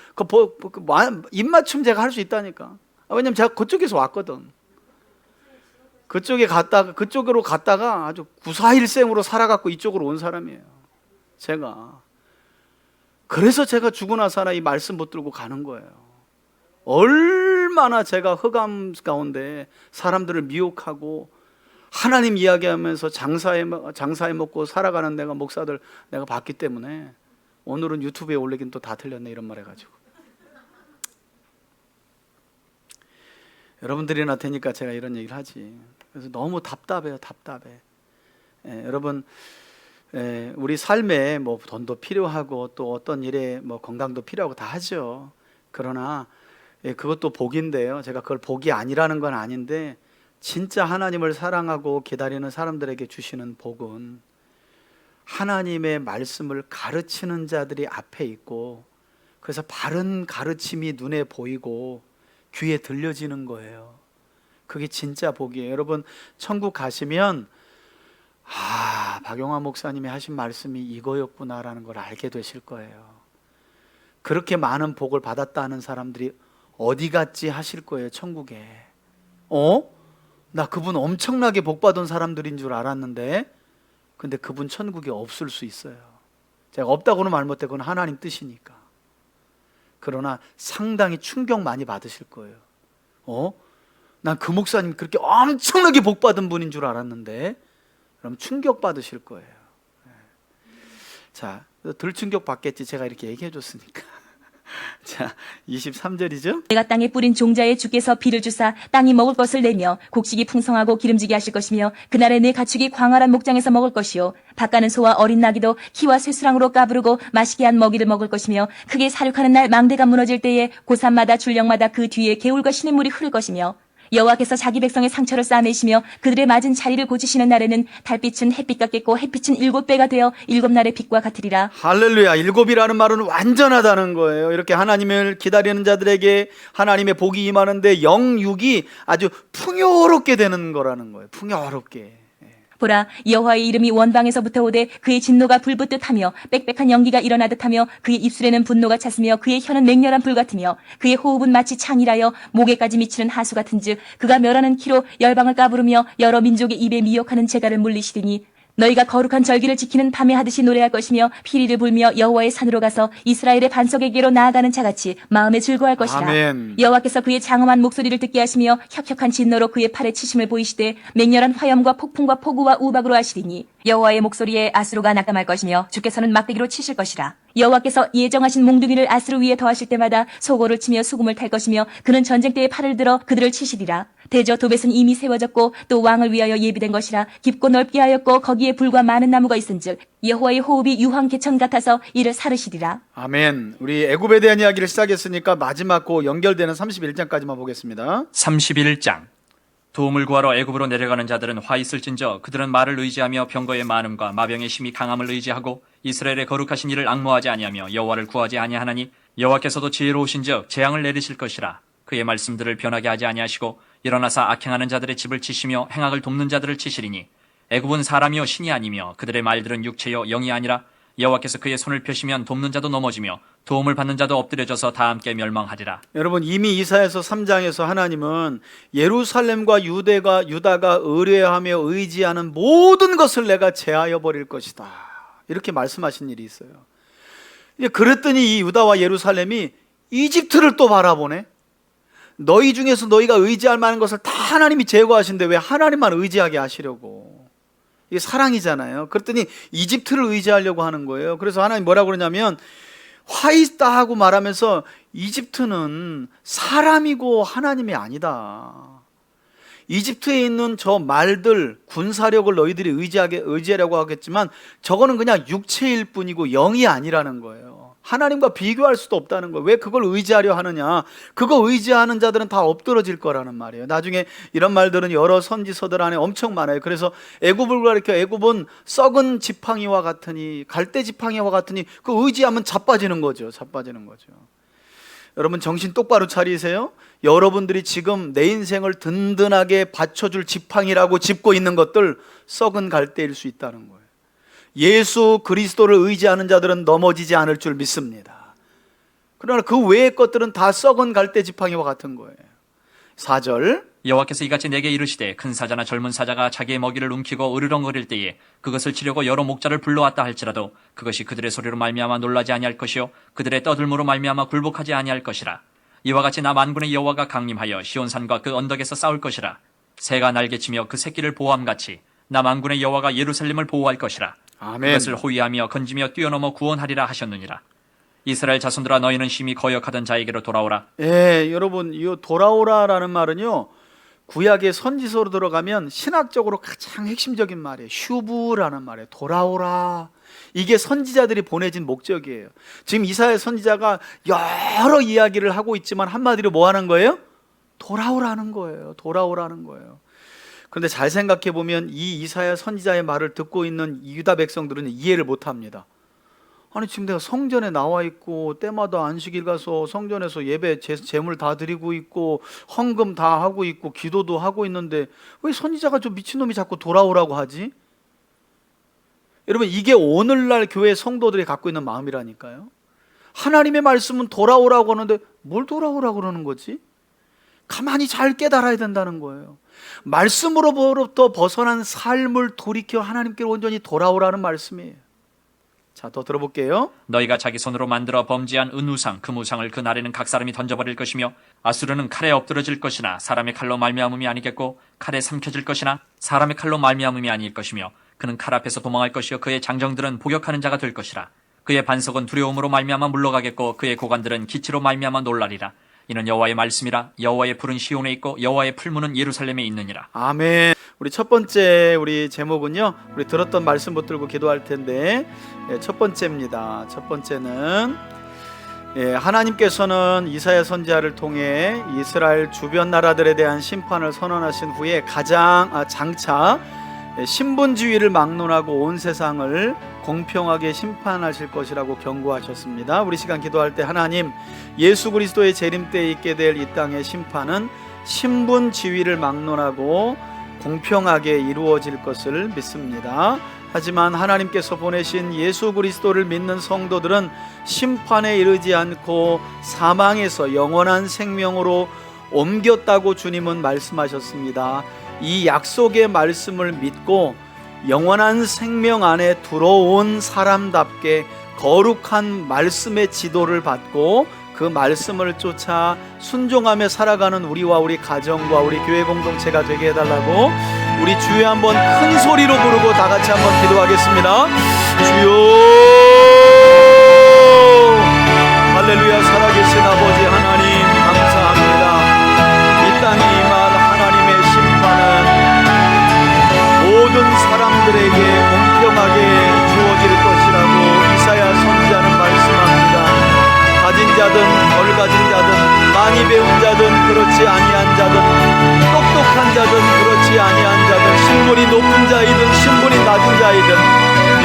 Speaker 1: 입맞춤 제가 할 수 있다니까. 왜냐면 제가 그쪽에서 왔거든. 그쪽으로 갔다가 아주 구사일생으로 살아갖고 이쪽으로 온 사람이에요. 제가. 그래서 제가 죽으나 사나 이 말씀 붙들고 가는 거예요. 얼마나 제가 흑암 가운데 사람들을 미혹하고 하나님 이야기하면서 장사해 먹고 살아가는 내가 목사들 내가 봤기 때문에 오늘은 유튜브에 올리긴 또 다 틀렸네 이런 말 해가지고. 여러분들이나 되니까 제가 이런 얘기를 하지. 그래서 너무 답답해요. 답답해. 여러분, 우리 삶에 뭐 돈도 필요하고 또 어떤 일에 뭐 건강도 필요하고 다 하죠. 그러나 그것도 복인데요. 제가 그걸 복이 아니라는 건 아닌데, 진짜 하나님을 사랑하고 기다리는 사람들에게 주시는 복은 하나님의 말씀을 가르치는 자들이 앞에 있고, 그래서 바른 가르침이 눈에 보이고 귀에 들려지는 거예요. 그게 진짜 복이에요. 여러분 천국 가시면 박용환 목사님이 하신 말씀이 이거였구나라는 걸 알게 되실 거예요. 그렇게 많은 복을 받았다는 사람들이 어디 갔지 하실 거예요. 천국에. 나 그분 엄청나게 복 받은 사람들인 줄 알았는데, 근데 그분 천국에 없을 수 있어요. 제가 없다고는 말 못해. 그건 하나님 뜻이니까. 그러나 상당히 충격 많이 받으실 거예요. 난 그 목사님 그렇게 엄청나게 복 받은 분인 줄 알았는데, 그럼 충격 받으실 거예요. 자, 덜 충격 받겠지. 제가 이렇게 얘기해 줬으니까. 자, 23절이죠.
Speaker 2: 내가 땅에 뿌린 종자에 주께서 비를 주사 땅이 먹을 것을 내며 곡식이 풍성하고 기름지게 하실 것이며 그날에 내 가축이 광활한 목장에서 먹을 것이요 밭가는 소와 어린 나귀도 키와 쇠수랑으로 까부르고 맛있게 한 먹이를 먹을 것이며 크게 사륙하는 날 망대가 무너질 때에 고산마다 줄령마다 그 뒤에 개울과 시냇물이 흐를 것이며 여호와께서 자기 백성의 상처를 싸매시며 그들의 맞은 자리를 고치시는 날에는 달빛은 햇빛 같겠고 햇빛은 7배가 되어 7날의 빛과 같으리라.
Speaker 1: 할렐루야. 7이라는 말은 완전하다는 거예요. 이렇게 하나님을 기다리는 자들에게 하나님의 복이 임하는데 영육이 아주 풍요롭게 되는 거라는 거예요. 풍요롭게.
Speaker 2: 보라, 여호와의 이름이 원방에서부터 오되 그의 진노가 불붙듯 하며 빽빽한 연기가 일어나듯 하며 그의 입술에는 분노가 찼으며 그의 혀는 맹렬한 불 같으며 그의 호흡은 마치 창이라여 목에까지 미치는 하수 같은즉 그가 멸하는 키로 열방을 까부르며 여러 민족의 입에 미혹하는 재갈을 물리시리니 너희가 거룩한 절기를 지키는 밤에 하듯이 노래할 것이며 피리를 불며 여호와의 산으로 가서 이스라엘의 반석에게로 나아가는 자같이 마음에 즐거워할 것이라.
Speaker 1: 아멘.
Speaker 2: 여호와께서 그의 장엄한 목소리를 듣게 하시며 혁혁한 진노로 그의 팔에 치심을 보이시되 맹렬한 화염과 폭풍과 폭우와 우박으로 하시리니 여호와의 목소리에 아수르가 낙담할 것이며 주께서는 막대기로 치실 것이라. 여호와께서 예정하신 몽둥이를 아수르 위에 더하실 때마다 소고를 치며 수금을 탈 것이며 그는 전쟁 때에 팔을 들어 그들을 치시리라. 대저 도벳은 이미 세워졌고 또 왕을 위하여 예비된 것이라. 깊고 넓게 하였고 거기에 불과 많은 나무가 있은즉 여호와의 호흡이 유황 개천 같아서 이를 사르시리라.
Speaker 1: 아멘. 우리 애굽에 대한 이야기를 시작했으니까 마지막 그 연결되는 31장까지만 보겠습니다.
Speaker 3: 31장. 도움을 구하러 애굽으로 내려가는 자들은 화 있을진저 그들은 말을 의지하며 병거의 많음과 마병의 힘이 강함을 의지하고 이스라엘의 거룩하신 이를 앙모하지 아니하며 여호와를 구하지 아니하나니 여호와께서도 지혜로우신즉 재앙을 내리실 것이라. 그의 말씀들을 변하게 하지 아니하시고 일어나사 악행하는 자들의 집을 치시며 행악을 돕는 자들을 치시리니 애굽은 사람이요 신이 아니며 그들의 말들은 육체요 영이 아니라 여호와께서 그의 손을 펴시면 돕는 자도 넘어지며 도움을 받는 자도 엎드려져서 다 함께 멸망하리라.
Speaker 1: 여러분 이미 이사야서 3장에서 하나님은 예루살렘과 유다가 의뢰하며 의지하는 모든 것을 내가 제하여 버릴 것이다 이렇게 말씀하신 일이 있어요. 그랬더니 이 유다와 예루살렘이 이집트를 또 바라보네. 너희 중에서 너희가 의지할 만한 것을 다 하나님이 제거하신데 왜 하나님만 의지하게 하시려고. 이게 사랑이잖아요. 그랬더니 이집트를 의지하려고 하는 거예요. 그래서 하나님 뭐라고 그러냐면 화 있다 하고 말하면서 이집트는 사람이고 하나님이 아니다. 이집트에 있는 저 말들 군사력을 너희들이 의지하려고 하겠지만 저거는 그냥 육체일 뿐이고 영이 아니라는 거예요. 하나님과 비교할 수도 없다는 거예요. 왜 그걸 의지하려 하느냐. 그거 의지하는 자들은 다 엎드러질 거라는 말이에요. 나중에 이런 말들은 여러 선지서들 안에 엄청 많아요. 그래서 애굽을 가리켜 애굽은 썩은 지팡이와 같으니 갈대 지팡이와 같으니 그 의지하면 자빠지는 거죠. 자빠지는 거죠. 여러분 정신 똑바로 차리세요. 여러분들이 지금 내 인생을 든든하게 받쳐줄 지팡이라고 짚고 있는 것들 썩은 갈대일 수 있다는 거예요. 예수 그리스도를 의지하는 자들은 넘어지지 않을 줄 믿습니다. 그러나 그 외의 것들은 다 썩은 갈대 지팡이와 같은 거예요. 4절
Speaker 3: 여호와께서 이같이 내게 이르시되 큰 사자나 젊은 사자가 자기의 먹이를 움키고 으르렁거릴 때에 그것을 치려고 여러 목자를 불러왔다 할지라도 그것이 그들의 소리로 말미암아 놀라지 아니할 것이요 그들의 떠들므로 말미암아 굴복하지 아니할 것이라. 이와 같이 나 만군의 여호와가 강림하여 시온산과 그 언덕에서 싸울 것이라. 새가 날개치며 그 새끼를 보호함같이 나 만군의 여호와가 예루살렘을 보호할 것이라.
Speaker 1: 아멘.
Speaker 3: 그것을 호위하며 건지며 뛰어넘어 구원하리라 하셨느니라. 이스라엘 자손들아 너희는 심히 거역하던 자에게로 돌아오라.
Speaker 1: 여러분 이 돌아오라라는 말은요 구약의 선지서로 들어가면 신학적으로 가장 핵심적인 말이에요. 슈브라는 말이에요. 돌아오라. 이게 선지자들이 보내진 목적이에요. 지금 이사야 선지자가 여러 이야기를 하고 있지만 한마디로 뭐 하는 거예요? 돌아오라는 거예요. 돌아오라는 거예요. 그런데 잘 생각해 보면 이 이사야 선지자의 말을 듣고 있는 유다 백성들은 이해를 못 합니다. 아니 지금 내가 성전에 나와 있고 때마다 안식일 가서 성전에서 예배 제물 다 드리고 있고 헌금 다 하고 있고 기도도 하고 있는데 왜 선지자가 저 미친놈이 자꾸 돌아오라고 하지? 여러분, 이게 오늘날 교회 성도들이 갖고 있는 마음이라니까요. 하나님의 말씀은 돌아오라고 하는데 뭘 돌아오라고 그러는 거지? 가만히 잘 깨달아야 된다는 거예요. 말씀으로부터 벗어난 삶을 돌이켜 하나님께로 온전히 돌아오라는 말씀이에요. 자, 더 들어볼게요.
Speaker 3: 너희가 자기 손으로 만들어 범죄한 은우상 금우상을 그 날에는 각 사람이 던져버릴 것이며 아수르는 칼에 엎드러질 것이나 사람의 칼로 말미암음이 아니겠고 칼에 삼켜질 것이나 사람의 칼로 말미암음이 아닐 것이며 그는 칼 앞에서 도망할 것이요 그의 장정들은 복역하는 자가 될 것이라. 그의 반석은 두려움으로 말미암아 물러가겠고 그의 고관들은 기치로 말미암아 놀라리라. 이는 여호와의 말씀이라. 여호와의 풀은 시온에 있고 여호와의 풀무는 예루살렘에 있느니라.
Speaker 1: 아멘. 우리 첫 번째 우리 제목은요, 우리 들었던 말씀 붙들고 기도할 텐데, 첫 번째입니다. 첫 번째는 하나님께서는 이사야 선지자를 통해 이스라엘 주변 나라들에 대한 심판을 선언하신 후에 장차 신분지위를 막론하고 온 세상을 공평하게 심판하실 것이라고 경고하셨습니다. 우리 시간 기도할 때 하나님, 예수 그리스도의 재림 때에 있게 될 이 땅의 심판은 신분지위를 막론하고 공평하게 이루어질 것을 믿습니다. 하지만 하나님께서 보내신 예수 그리스도를 믿는 성도들은 심판에 이르지 않고 사망에서 영원한 생명으로 옮겼다고 주님은 말씀하셨습니다. 이 약속의 말씀을 믿고 영원한 생명 안에 들어온 사람답게 거룩한 말씀의 지도를 받고 그 말씀을 쫓아 순종하며 살아가는 우리와 우리 가정과 우리 교회 공동체가 되게 해달라고 우리 주여 한번 큰 소리로 부르고 다 같이 한번 기도하겠습니다. 주여, 할렐루야. 살아계신 아버지 하나님 감사합니다. 이 땅에 임할 하나님의 심판은 모든 사람들에게 공평하게 주어질 것이라고 이사야 선지자는 말씀합니다. 가진 자든 덜 가진 자든 많이 배운 자든 그렇지 아니한 자든 똑똑한 자든 그렇지 아니한 자든 신분이 높은 자이든 신분이 낮은 자이든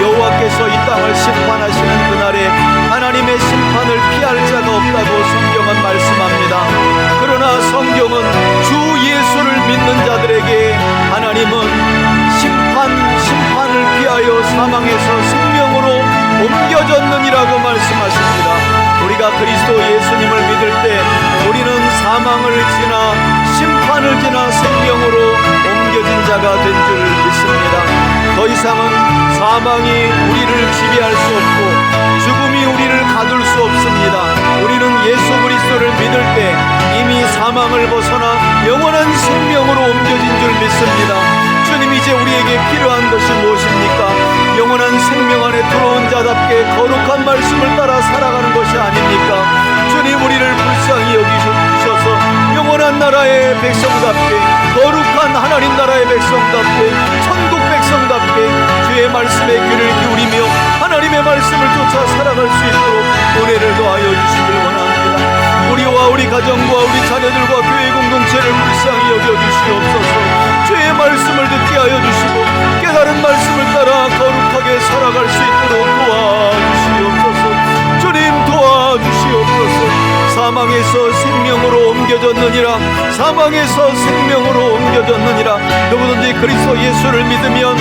Speaker 1: 여호와께서 이 땅을 심판하시는 그날에 하나님의 심판을 피할 자가 없다고 성경은 말씀합니다. 그러나 성경은 주 예수를 믿는 자들에게 하나님은 심판을 피하여 사망에서 생명으로 옮겨졌느니라고 말씀하십니다. 우리가 그리스도 예수님을 믿을 때 우리는 사망을 지나 심판을 지나 생명으로 옮겨진 자가 된 줄 믿습니다. 더 이상은 사망이 우리를 지배할 수 없고 죽음이 우리를 가둘 수 없습니다. 우리는 예수 그리스도를 믿을 때 이미 사망을 벗어나 영원한 생명으로 옮겨진 줄 믿습니다. 주님, 이제 우리에게 필요한 것이 무엇입니까? 영원한 생명 안에 들어온 자답게 거룩한 말씀을 따라 살아가는 것이 아닙니까? 주님, 우리를 불쌍히 여기셔서 영원한 나라의 백성답게 거룩한 하나님 나라의 백성답게 천국 백성답게 주의 말씀에 귀를 기울이며 하나님의 말씀을 쫓아 살아갈 수 있도록 은혜를 더하여 주시길 원합니다. 우리와 우리 가정과 우리 자녀들과 교회 공동체를 불쌍히 여겨주시옵소서. 주의 말씀을 듣게 하여 주시고 깨달은 말씀을 따라 거룩하게 살아갈 수 있도록 도와주시옵소서. 주님, 도와주시옵소서. 사망에서 생명으로 옮겨졌느니라. 사망에서 생명으로 옮겨졌느니라. 누구든지 그리스도 예수를 믿으면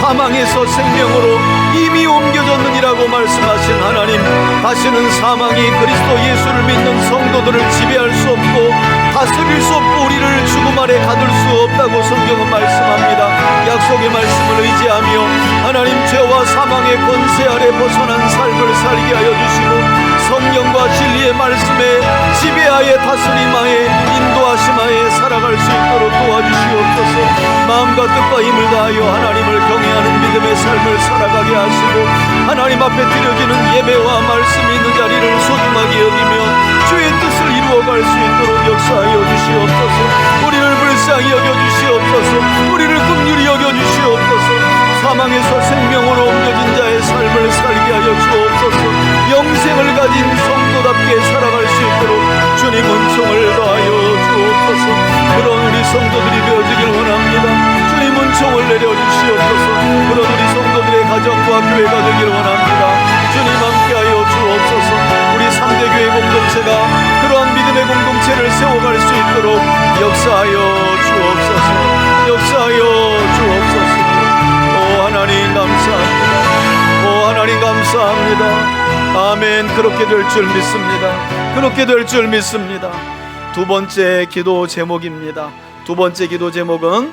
Speaker 1: 사망에서 생명으로 이미 옮겨졌느니라고 말씀하신 하나님, 다시는 사망이 그리스도 예수를 믿는 성도들을 지배할 수 없고 다스릴 수 없고 우리를 죽음 아래 가둘 수 없다고 성경은 말씀합니다. 약속의 말씀을 의지하며 하나님, 죄와 사망의 권세 아래 벗어난 삶을 살게 하여 주시고 성령과 진리의 말씀에 지배하에 다스림하에 인도하심하에 살아갈 수 있도록 도와주시옵소서. 마음과 뜻과 힘을 다하여 하나님을 경외하는 믿음의 삶을 살아가게 하시고 하나님 앞에 드려지는 예배와 말씀이 있는 자리를 소중하게 여기며 주의 뜻을 이루어갈 수 있도록 역사하여 주시옵소서. 우리를 불쌍히 여겨주시옵소서. 우리를 긍휼히 여겨주시옵소서. 사망에서 생명으로 옮겨진 자의 삶을 살게 하여 주옵소서. 영생을 가진 성도답게 살아갈 수 있도록 주님 은총을 더하여 주옵소서. 그런 우리 성도들이 되어지길 원합니다. 주님 은총을 내려주시옵소서. 그런 우리 성도들의 가정과 교회가 되길 원합니다. 세워갈 수 있도록 역사하여 주옵소서. 역사하여 주옵소서. 오 하나님 감사합니다. 오 하나님 감사합니다. 아멘. 그렇게 될 줄 믿습니다. 그렇게 될 줄 믿습니다. 두 번째 기도 제목입니다. 두 번째 기도 제목은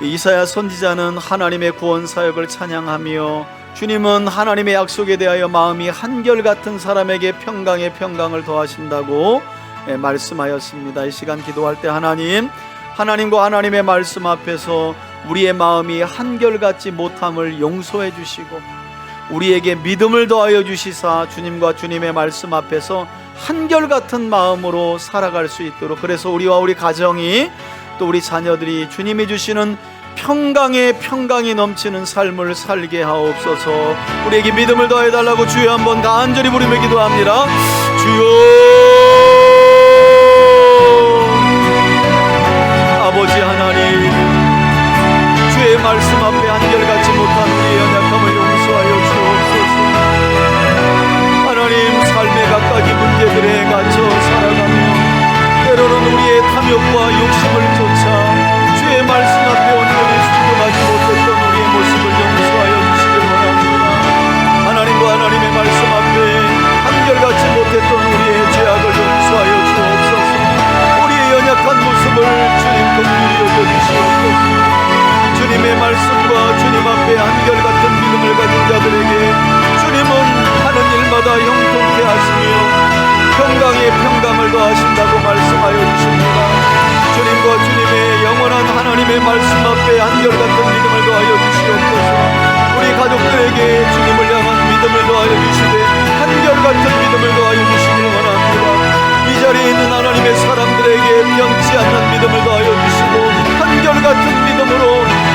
Speaker 1: 이사야 선지자는 하나님의 구원 사역을 찬양하며 주님은 하나님의 약속에 대하여 마음이 한결같은 사람에게 평강에 평강을 더하신다고 말씀하였습니다. 이 시간 기도할 때 하나님과 하나님의 말씀 앞에서 우리의 마음이 한결같지 못함을 용서해 주시고 우리에게 믿음을 더하여 주시사 주님과 주님의 말씀 앞에서 한결같은 마음으로 살아갈 수 있도록, 그래서 우리와 우리 가정이 또 우리 자녀들이 주님이 주시는 평강이 넘치는 삶을 살게 하옵소서. 우리에게 믿음을 더해 달라고 주여 한번 간절히 부르며 기도합니다. 주여, 아버지 하나님, 주의 말씀 앞에 한결같이 못한 우리의 연약함을 용서하여 주옵소서. 하나님, 삶의 각가지 문제들에 갇혀 살아가며 때로는 우리의 탐욕과 욕심을 쫓아 주의 말씀 앞에 온전히 순종하지 못했던 우리의 모습을 용서하여 주시길 원합니다. 하나님과 하나님의 말씀 앞에 한결같이 못했던 우리의 죄악을 용서하여 주옵소서. 우리의 연약한 모습을 주님 긍휼히 여겨주시옵소서. 주님의 말씀과 주님 앞에 한결같은 믿음을 가진 자들에게 주님은 하는 일마다 형통케 하시며 평강에 평강을 더하신다고 말씀하여 주십니다. 주님과 주님의 영원한 하나님의 말씀 앞에 한결같은 믿음을 더하여 주시옵소서. 우리 가족들에게 주님을 향한 믿음을 더하여 주시되 한결같은 믿음을 더하여 주시길 원합니다. 이 자리에 있는 하나님의 사람들에게 변치 않는 믿음을 더하여 주시고 한결같은 믿음으로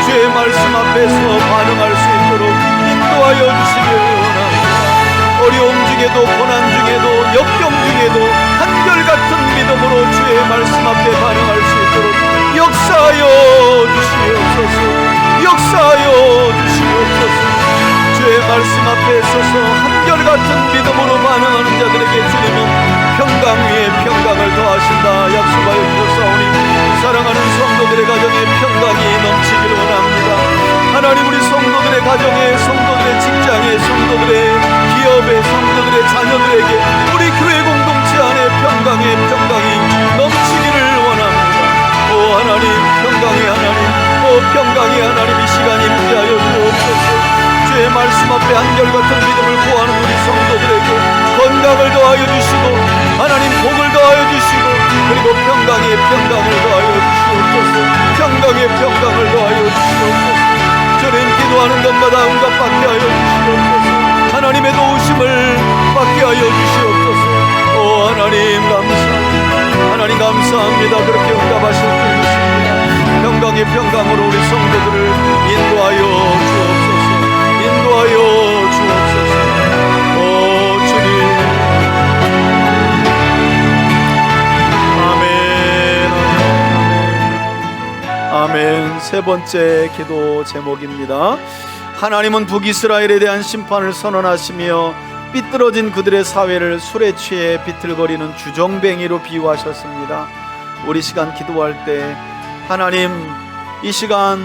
Speaker 1: 주의 말씀 앞에서 반응할 수 있도록 인도하여 주시길 원합니다. 어려움 중에도 고난 중에도 역경 중에도 한결같은 믿음으로 주의 말씀 앞에 반응할 수 있도록 역사하여 주시옵소서. 역사하여 주시옵소서. 주의 말씀 앞에 서서 한결같은 믿음으로 반응하는 자들에게 주님은 평강 위에 평강을 더하신다 약속하여 주셨사오니 사랑하는 성도들의 가정에 평강이 넘치길 원합니다. 하나님, 우리 성도들의 가정에, 성도들의 직장에, 성도들의 기업에, 성도들의 자녀들에게 우리 교회 공동체 안에 평강이 넘치기를 원합니다. 오 하나님, 평강의 하나님, 오 평강의 하나님, 이 시간 임재하여 주옵소서. 주의 말씀 앞에 한결같은 믿음을 구하는 우리 성도들에게 건강을 더하여 주시고 하나님 복을 더하여 주시고 그리고 평강의 평강을 더하여 주시옵소서. 평강의 평강을 더하여 주시옵소서. 주님, 기도하는 것마다 응답받게 하여 주시옵소서. 하나님의 도우심을 받게 하여 주시옵소서. 오 하나님 감사합니다. 하나님 감사합니다. 그렇게 응답하실 줄 믿습니다. 평강의 평강으로 우리 성도들을 인도하여 주옵소서. 인도하여 주옵소서. 오 주님, 아멘, 아멘, 아멘. 세 번째 기도 제목입니다. 하나님은 북이스라엘에 대한 심판을 선언하시며 삐뚤어진 그들의 사회를 술에 취해 비틀거리는 주정뱅이로 비유하셨습니다. 우리 시간 기도할 때 하나님, 이 시간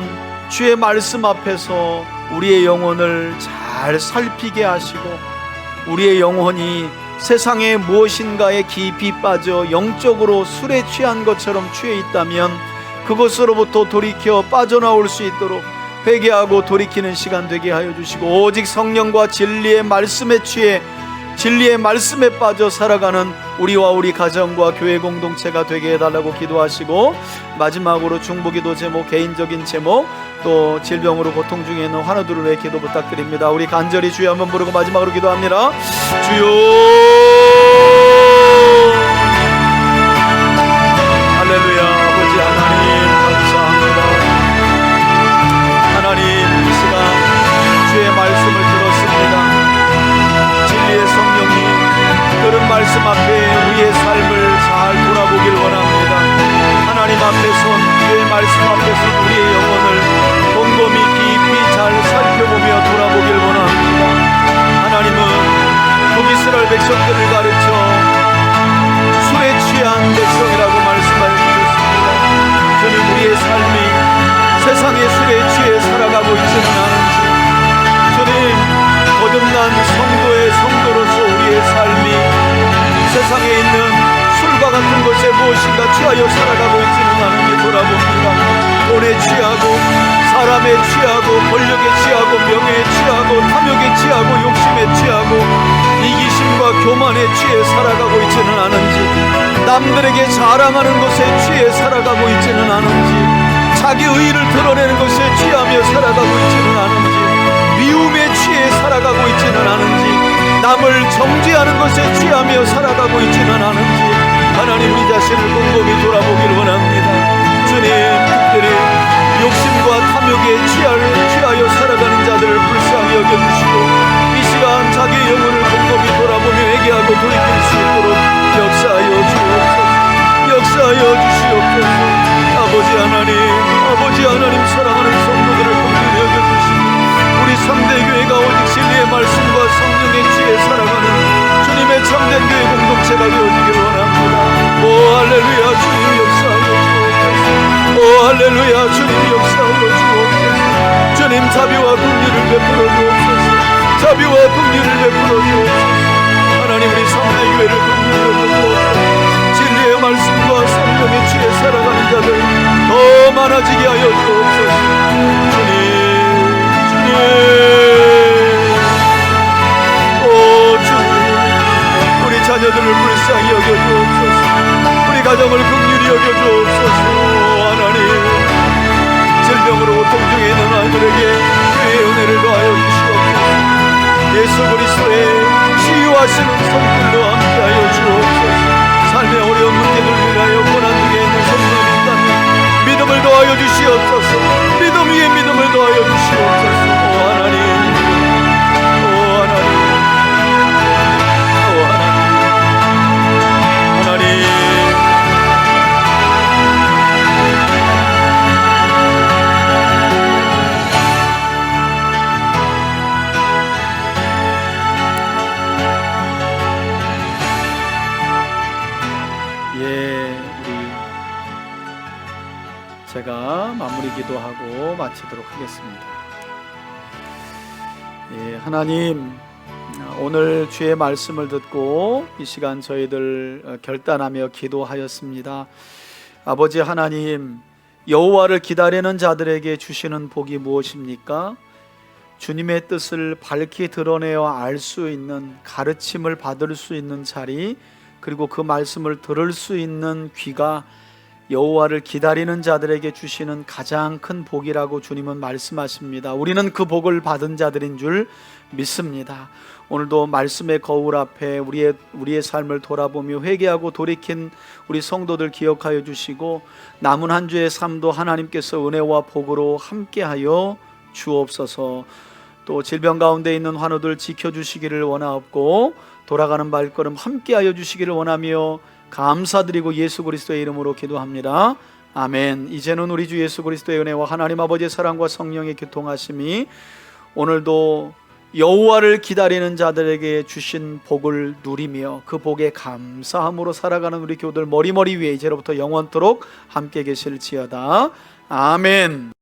Speaker 1: 주의 말씀 앞에서 우리의 영혼을 잘 살피게 하시고 우리의 영혼이 세상의 무엇인가에 깊이 빠져 영적으로 술에 취한 것처럼 취해 있다면 그것으로부터 돌이켜 빠져나올 수 있도록 회개하고 돌이키는 시간 되게 하여 주시고 오직 성령과 진리의 말씀에 취해 진리의 말씀에 빠져 살아가는 우리와 우리 가정과 교회 공동체가 되게 해달라고 기도하시고 마지막으로 중보기도 제목, 개인적인 제목, 또 질병으로 고통 중에 있는 환우들을 위해 기도 부탁드립니다. 우리 간절히 주여 한번 부르고 마지막으로 기도합니다. 주여, 할렐루야. 아버지 하나님 감사합니다. 하나님, 이 시간 주의 말씀을 들었습니다. 진리의 성령이 들은 말씀 앞에 우리의 삶을 잘 돌아보길 원합니다. 하나님 앞에 선, 주의 말씀 앞에 선 우리의 영혼을 곰곰이 깊이 잘 살펴보며 돌아보길 원합니다. 하나님은 북이스라엘 백성들을 세상에 있는 술과 같은 것에 무엇인가 취하여 살아가고 있지는 않은지 돌아봅니다. 돈에 취하고 사람에 취하고 권력에 취하고 명예에 취하고 탐욕에 취하고 욕심에 취하고 이기심과 교만에 취해 살아가고 있지는 않은지, 남들에게 자랑하는 것에 취해 살아가고 있지는 않은지, 자기 의의를 드러내는 것에 취하며 살아가고 있지는 않은지, 미움에 취해 살아가고 있지는 않은지, 남을 정죄하는 것에 취하며 살아가고 있지는 않은지 하나님 우리 자신을 곰곰이 돌아보기를 원합니다. 주님, 특별히 욕심과 탐욕에 취하여 살아가는 자들을 불쌍히 여겨주시고 이 시간 자기 영혼을 곰곰이 돌아보며 회개하고 돌이킬 수 있도록 역사하여 주옵소서. 역사하여 주시옵소서. 아버지 하나님 사랑하는 성도들을 긍휼히 여겨주시고 우리 상대교회가 오직 진리의 말씀과 성령의 지혜에 살아가는 주님의 참된 교회 공동체가 되어지길 원합니다. 오 할렐루야, 주님 역사하여 주옵소서. 오 할렐루야, 주님 역사하여 주옵소서. 주님 자비와 긍휼을 베풀어 주옵소서. 자비와 긍휼을 베풀어 주옵소서. 하나님 우리 상대교회를 긍휼히 여겨주옵소서. 진리의 말씀과 성령의 지혜에 살아가는 자들 더 많아지게 하여 주옵소서. 주님 우리 자녀들을 불쌍히 여겨주옵소서. 우리 가정을 긍휼히 여겨주옵소서. 하나님, 질병으로 고통 중에 있는 아이들에게 교회의 은혜를 더하여 주시옵소서. 예수 그리스도의 치유하시는 손길로 함께하여 주옵소서. 삶의 어려운 문제를 위하여 고난 중에 있는 성도들이 있다면 믿음을 더하여 주시옵소서. 믿음 위에 믿음을 더하여 주시옵소서. 오 하나님, 오 하나님, 오 하나님, 하나님. 제가 마무리 기도하고 마치도록 하겠습니다. 하나님, 오늘 주의 말씀을 듣고 이 시간 저희들 결단하며 기도하였습니다. 아버지 하나님, 여호와를 기다리는 자들에게 주시는 복이 무엇입니까? 주님의 뜻을 밝히 드러내어 알 수 있는, 가르침을 받을 수 있는 자리, 그리고 그 말씀을 들을 수 있는 귀가 여호와를 기다리는 자들에게 주시는 가장 큰 복이라고 주님은 말씀하십니다. 우리는 그 복을 받은 자들인 줄 믿습니다. 오늘도 말씀의 거울 앞에 우리의 삶을 돌아보며 회개하고 돌이킨 우리 성도들 기억하여 주시고 남은 한 주의 삶도 하나님께서 은혜와 복으로 함께하여 주옵소서. 또 질병 가운데 있는 환우들 지켜주시기를 원하옵고 돌아가는 발걸음 함께하여 주시기를 원하며 감사드리고 예수 그리스도의 이름으로 기도합니다. 아멘. 이제는 우리 주 예수 그리스도의 은혜와 하나님 아버지의 사랑과 성령의 교통하심이 오늘도 여호와를 기다리는 자들에게 주신 복을 누리며 그 복에 감사함으로 살아가는 우리 교우들 머리머리 위에 이제로부터 영원토록 함께 계실지어다. 아멘.